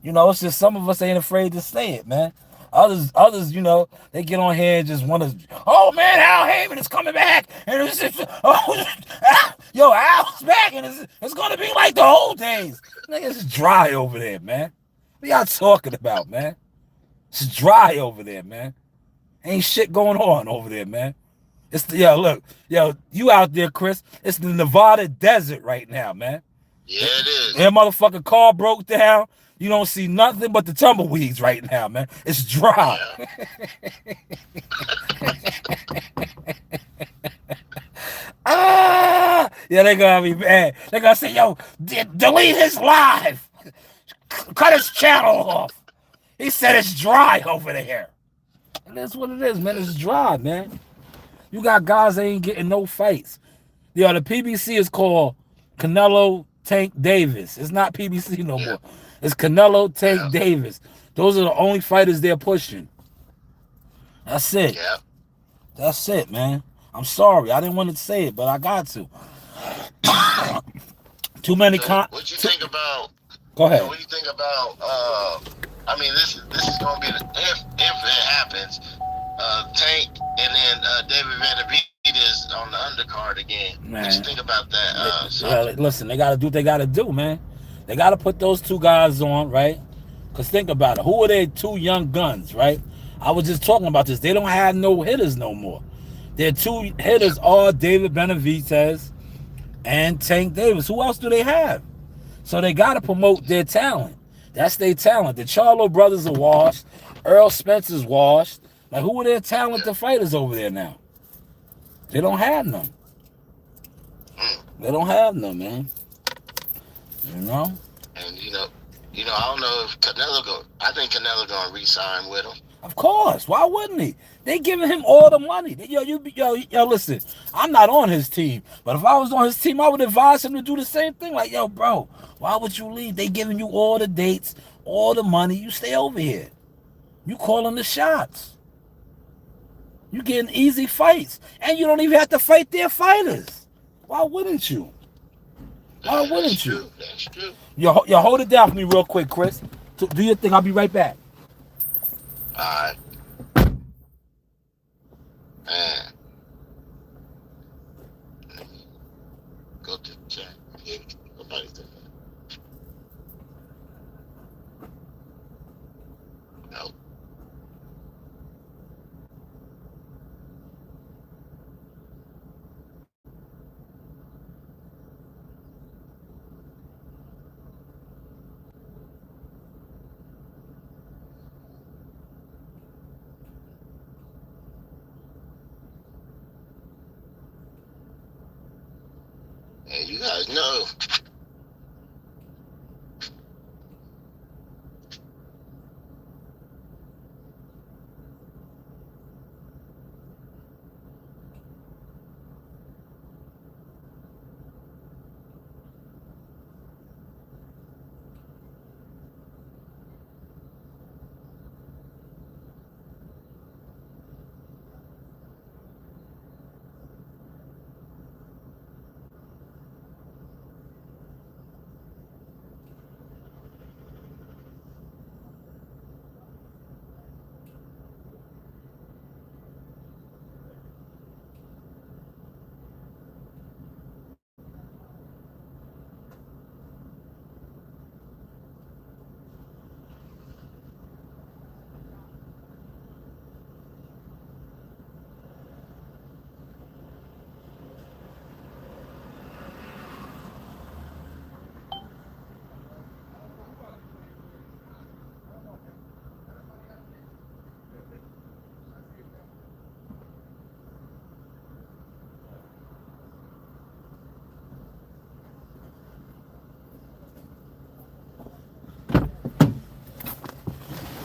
C: You know, it's just some of us ain't afraid to say it, man. Others, you know, they get on here and just want to, oh, man, Al Heyman is coming back. And it's just, yo, Al's back, and it's going to be like the old days. Nigga, it's dry over there, man. What y'all talking about, man? It's dry over there, man. Ain't shit going on over there, man. Look, you out there, Chris. It's the Nevada desert right now, man.
D: Yeah, it is.
C: That motherfucking car broke down. You don't see nothing but the tumbleweeds right now, man. It's dry. Yeah, they gonna be mad. They gonna say, yo, delete his live. Cut his channel off. He said it's dry over there. And that's what it is, man. It's dry, man. You got guys that ain't getting no fights. The PBC is called Canelo Tank Davis. It's not PBC no more. It's Canelo Tank Davis. Those are the only fighters they're pushing. That's it.
D: Yeah.
C: That's it, man. I'm sorry. I didn't want to say it, but I got to. Too many
D: what you think about?
C: Go ahead.
D: What do you think about? I mean, this is gonna be if it happens. Tank and then David Benavidez on the undercard again. Man. What you think about that?
C: Listen, they gotta do what they gotta do, man. They gotta put those two guys on, right? Because think about it. Who are they two young guns, right? I was just talking about this. They don't have no hitters no more. Their two hitters are David Benavidez and Tank Davis. Who else do they have? So they got to promote their talent. That's their talent. The Charlo brothers are washed. Earl Spencer's washed. Like, who are their talented fighters over there now? They don't have none. They don't have none, man. You know?
D: And, you know, I don't know if I think Canelo going to re-sign with him.
C: Of course. Why wouldn't he? They giving him all the money. Yo, listen, I'm not on his team. But if I was on his team, I would advise him to do the same thing. Like, yo, bro, why would you leave? They giving you all the dates, all the money. You stay over here. You calling the shots. You getting easy fights. And you don't even have to fight their fighters. Why wouldn't you? Why wouldn't you?
D: That's true.
C: Yo, hold it down for me real quick, Chris. Do your thing. I'll be right back.
D: All right. Man. Go to the chat. Nobody said that. No. And you guys know.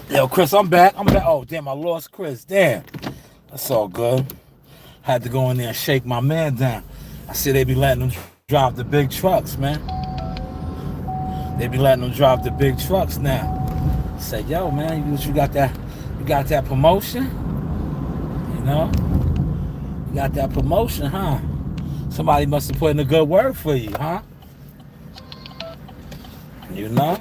C: Yo, Chris, I'm back. Oh, damn, I lost Chris. Damn. That's all good. Had to go in there and shake my man down. I see they be letting them drive the big trucks, man. They be letting them drive the big trucks now. I said, yo, man, you got that promotion? You know? You got that promotion, huh? Somebody must have put in a good word for you, huh? You know?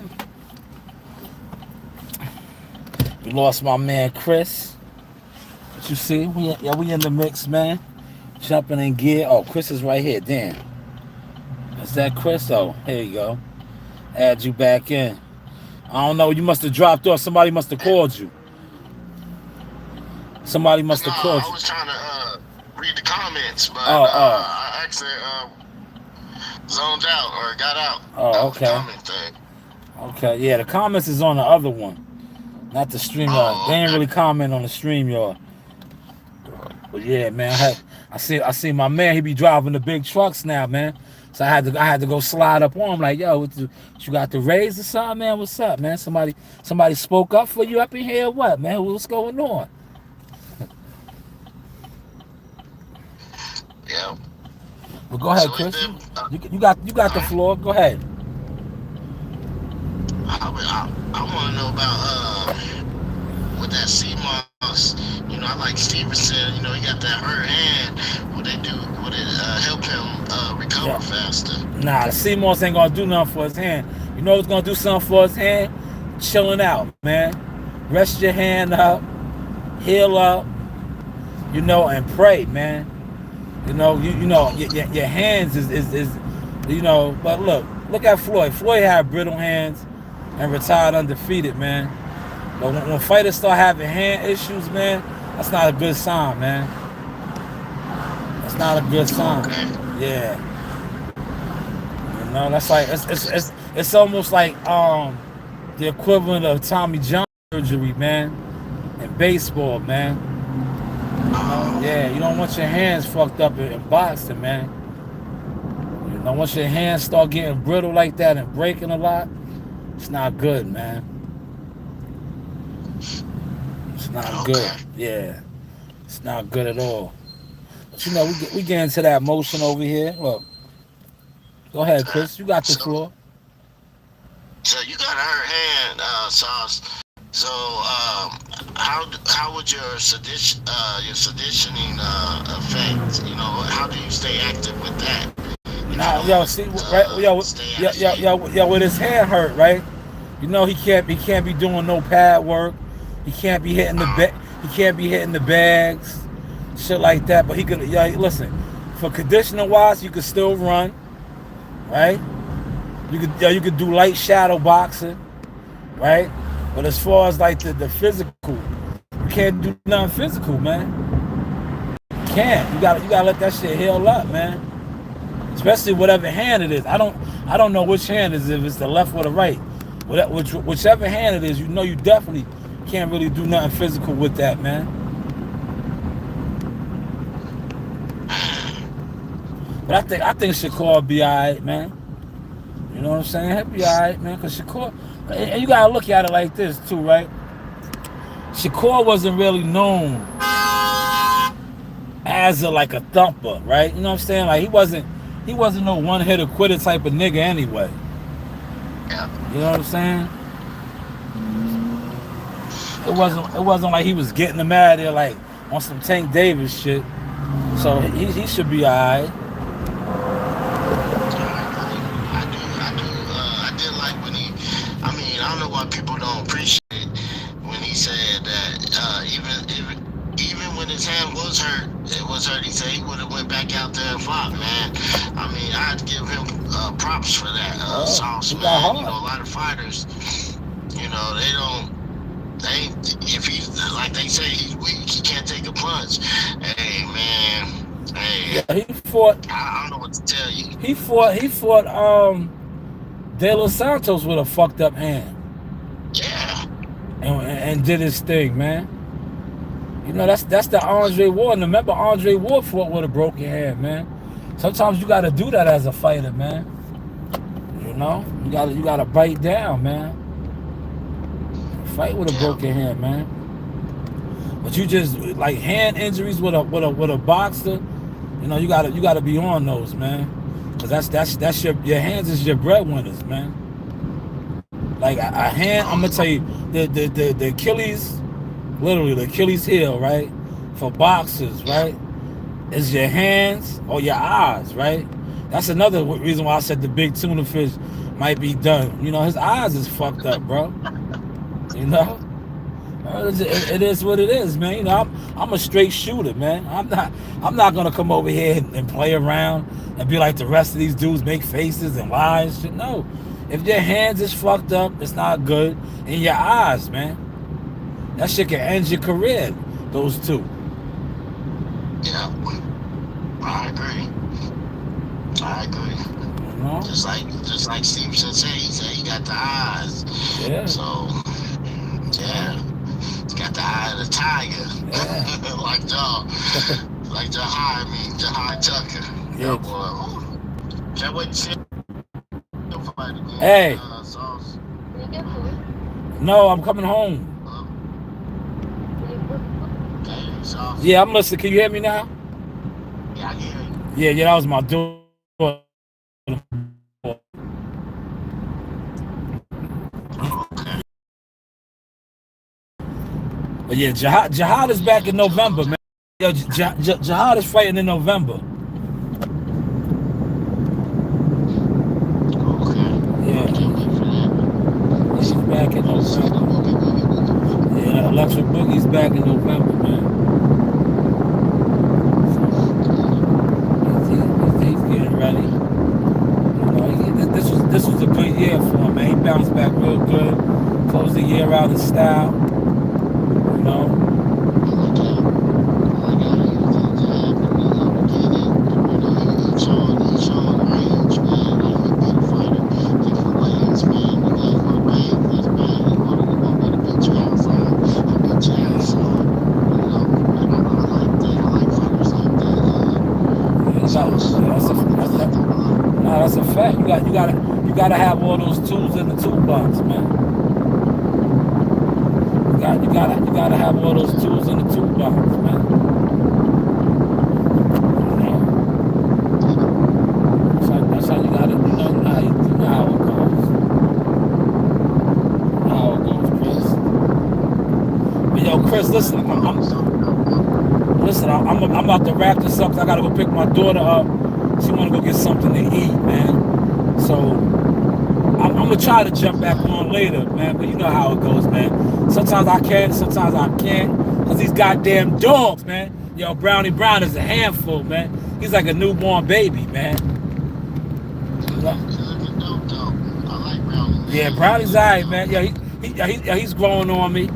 C: We lost my man Chris. But you see, we in the mix, man. Jumping in gear. Oh, Chris is right here. Damn. Is that Chris? Oh, here you go. Add you back in. I don't know. You must have dropped off. Somebody must have called you. Somebody must have called you.
D: I was trying to read the comments, but I actually zoned out or got out.
C: Oh, okay.
D: The comment thing.
C: Okay, yeah, the comments is on the other one, not the StreamYard.
D: Oh, okay.
C: They ain't really comment on the StreamYard. But yeah, man, I see my man. He be driving the big trucks now, man. So I had to go slide up on him like, yo, what you got to raise or something, man? What's up, man? Somebody spoke up for you up in here, or what, man? What's going on?
D: Yeah.
C: Well, go ahead, Chris. You got the floor. Go ahead.
D: I want to know about with that CMOS. You know, I like Stevenson. You know, he got that hurt hand. Would it help him recover faster?
C: Nah, the CMOS ain't gonna do nothing for his hand. You know what's gonna do something for his hand? Chilling out, man. Rest your hand up, heal up. You know, and pray, man. You know, your hands is you know. But look at Floyd. Floyd had brittle hands and retired undefeated, man. But when fighters start having hand issues, man, that's not a good sign, man. That's not a good sign. Yeah. You know, that's like it's almost like the equivalent of Tommy John surgery, man, in baseball, man. You know, yeah, you don't want your hands fucked up in boxing, man. You know, once your hands start getting brittle like that and breaking a lot, it's not good, man. It's not good. Yeah, it's not good at all. But you know, we get into that motion over here. Look, go ahead, Chris. You got the floor.
D: So you got a hurt hand, Sauce. So how would your conditioning affect? You know, how do you stay active with that?
C: Nah, yo, see, right, yo, with his hand hurt, right? You know, he can't be doing no pad work. He can't be hitting the bags, shit like that. But he could, listen, for conditioning wise, you could still run, right? You could do light shadow boxing, right? But as far as like the physical, you can't do nothing physical, man. You can't. You gotta let that shit heal up, man. Especially whatever hand it is. I don't know which hand it is, if it's the left or the right. Whichever hand it is, you know you definitely can't really do nothing physical with that, man. But I think Shakur will be alright, man. You know what I'm saying? He'll be alright, man. Cause Shakur, and you gotta look at it like this too, right? Shakur wasn't really known as like a thumper, right? You know what I'm saying? Like he wasn't no one-hitter quitter type of nigga anyway. You know what I'm saying? It wasn't like he was getting them out of there like on some Tank Davis shit. So he should be alright.
D: I did like when I don't know why people don't appreciate it when he said that even when his hand was hurt, he said he would have went back out there and fought, man. I mean, I'd give him props for that. Sauce, man. You know, a lot of fighters, you know, if he's, like they say, he's weak, he can't take a punch. Hey, man. Hey.
C: Yeah, he fought.
D: I don't know what to tell you.
C: He fought De Los Santos with a fucked up hand.
D: Yeah.
C: And did his thing, man. You know, that's the Andre Ward. And remember, Andre Ward fought with a broken hand, man. Sometimes you gotta do that as a fighter, man. You know, you gotta bite down, man. Fight with a broken hand, man. But you just like hand injuries with a boxer. You know, you gotta be on those, man. Cause that's your hands is your breadwinners, man. Like a hand, I'm gonna tell you, the Achilles, literally the Achilles heel, right? For boxers, right? Is your hands or your eyes, right? That's another reason why I said the big tuna fish might be done. You know, his eyes is fucked up, bro. You know, it is what it is, man. You know, I'm a straight shooter, man. I'm not gonna come over here and play around and be like the rest of these dudes, make faces and lie and shit. No, if your hands is fucked up, it's not good. And your eyes, man, that shit can end your career. Those two.
D: Yeah, I agree.
C: You know?
D: Just like Steve said, he said he got the eyes.
C: Yeah.
D: So yeah, he's got the eye of the tiger.
C: Yeah.
D: like Jahai Tucker.
C: Yeah.
D: Boy. Can't wait to see him fight again.
C: Hey.
D: Sauce.
C: No, I'm coming home.
D: Okay, Sauce.
C: Yeah, I'm listening. Can you hear me now?
D: Yeah, I can hear you.
C: Yeah, that was my door. But yeah, Jihad is back in November, man. Yo, Jihad is fighting in November.
D: Okay.
C: Yeah. He's back in November. Yeah, Electric Boogie's back in November, man. He's getting ready. You know, this was a good year for him, man. He bounced back real good. Closed the year out in style. You know. That's a fact. You gotta have all those tools in the toolbox, man. You gotta have all those tools in the toolbox, man. You know? That's how you gotta, you know how it goes. You know how it goes, Chris. But yo, Chris, listen, I'm about to wrap this up because I gotta go pick my daughter up. She wanna go get something to eat, man. So I'm gonna try to jump back on later, man. But you know how it goes, man. Sometimes I can, sometimes I can't. Cause these goddamn dogs, man. Yo, Brownie Brown is a handful, man. He's like a newborn baby, man. Yeah, Brownie's alright, man. Yeah, he's growing on me.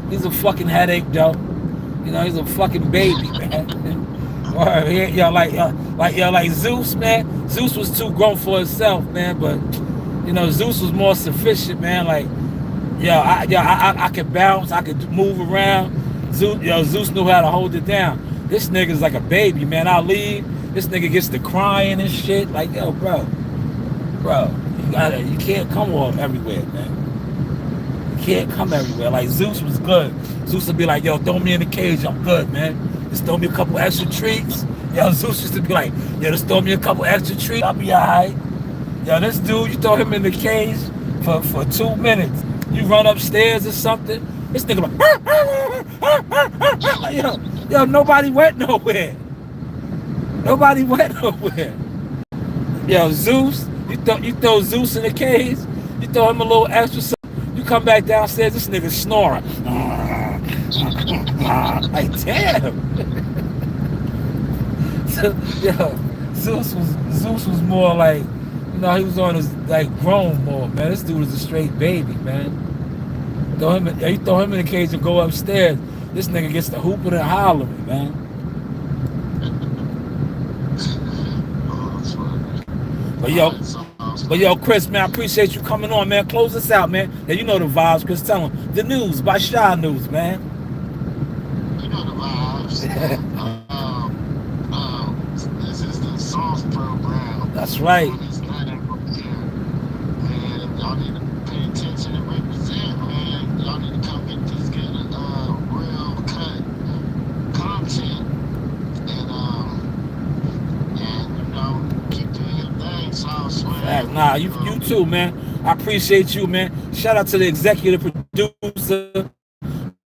C: He's a fucking headache, though. You know, he's a fucking baby, man. Like Zeus, man. Zeus was too grown for himself, man. But you know, Zeus was more sufficient, man. Like, I could bounce, I could move around. Zeus knew how to hold it down. This nigga's like a baby, man. I leave, this nigga gets to crying and shit. Like, yo, bro, you can't come off everywhere, man. You can't come everywhere. Like Zeus was good. Zeus would be like, yo, throw me in the cage, I'm good, man. Just throw me a couple extra treats. Yo, Zeus used to be like, yo, just throw me a couple extra treats, I'll be alright. Yo, this dude, you throw him in the cage for 2 minutes. You run upstairs or something, this nigga like, yo, nobody went nowhere. Nobody went nowhere. Yo, Zeus, you throw Zeus in the cage, you throw him a little extra something, you come back downstairs, this nigga snoring. Like, damn. So, yo, Zeus was more like, you know, he was on his like grown more, man. This dude was a straight baby, man. You throw him in the cage and go upstairs, this nigga gets to hooping and hollering, man. But yo, Chris, man, I appreciate you coming on, man. Close us out, man. Yeah, you know the vibes, Chris. Tell them the news by Shy News, man.
D: You know the vibes. This is the Sauce program.
C: That's right.
D: Man, y'all need to pay attention and represent, man. Y'all need to come
C: Nah, you too, man. I appreciate you, man. Shout out to the executive producer,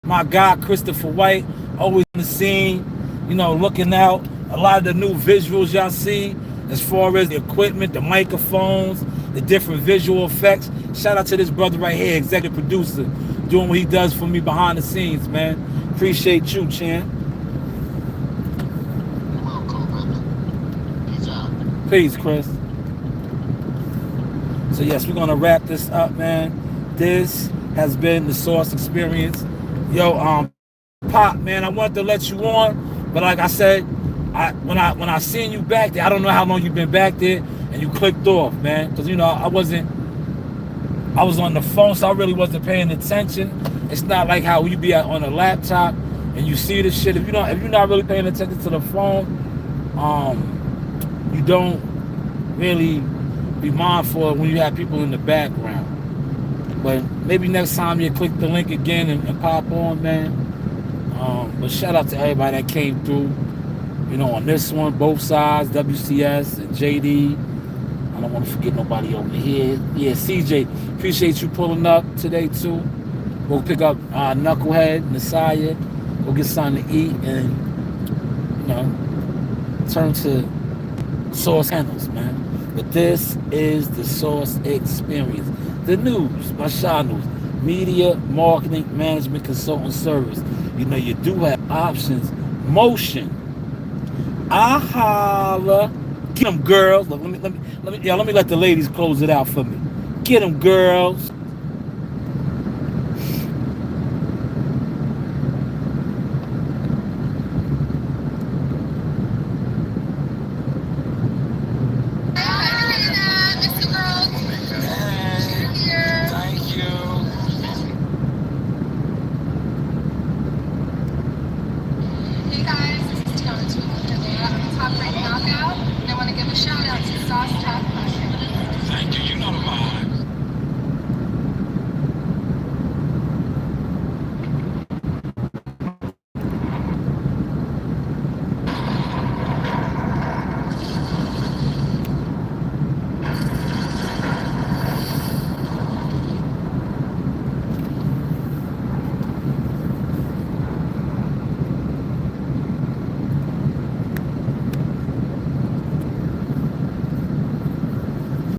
C: my guy Christopher White, always on the scene, you know, looking out. A lot of the new visuals y'all see, as far as the equipment, the microphones, the different visual effects. Shout out to this brother right here, executive producer, doing what he does for me behind the scenes, man. Appreciate you, Chan.
D: You're welcome, brother. Peace out.
C: Peace, Chris. So yes, we're gonna wrap this up, man. This has been the Source Experience. Yo, Pop, man, I wanted to let you on, but like I said, when I seen you back there, I don't know how long you've been back there, and you clicked off, man, because you know I was on the phone, so I really wasn't paying attention. It's not like how you be on a laptop and you see the shit. If you're not really paying attention to the phone, you don't really be mindful when you have people in the background. But maybe next time you click the link again and pop on, man. But shout out to everybody that came through, you know, on this one, both sides, WCS and JD. I don't want to forget nobody over here. Yeah, CJ, appreciate you pulling up today too. We'll pick up Knucklehead, Messiah. We'll get something to eat and, you know, turn to Source handles, man. But this is the Source Experience. The news by Shaw News. Media, marketing, management, consultant service. You know, you do have options. Motion. I holla. Get them girls. Look, let me let the ladies close it out for me. Get them girls.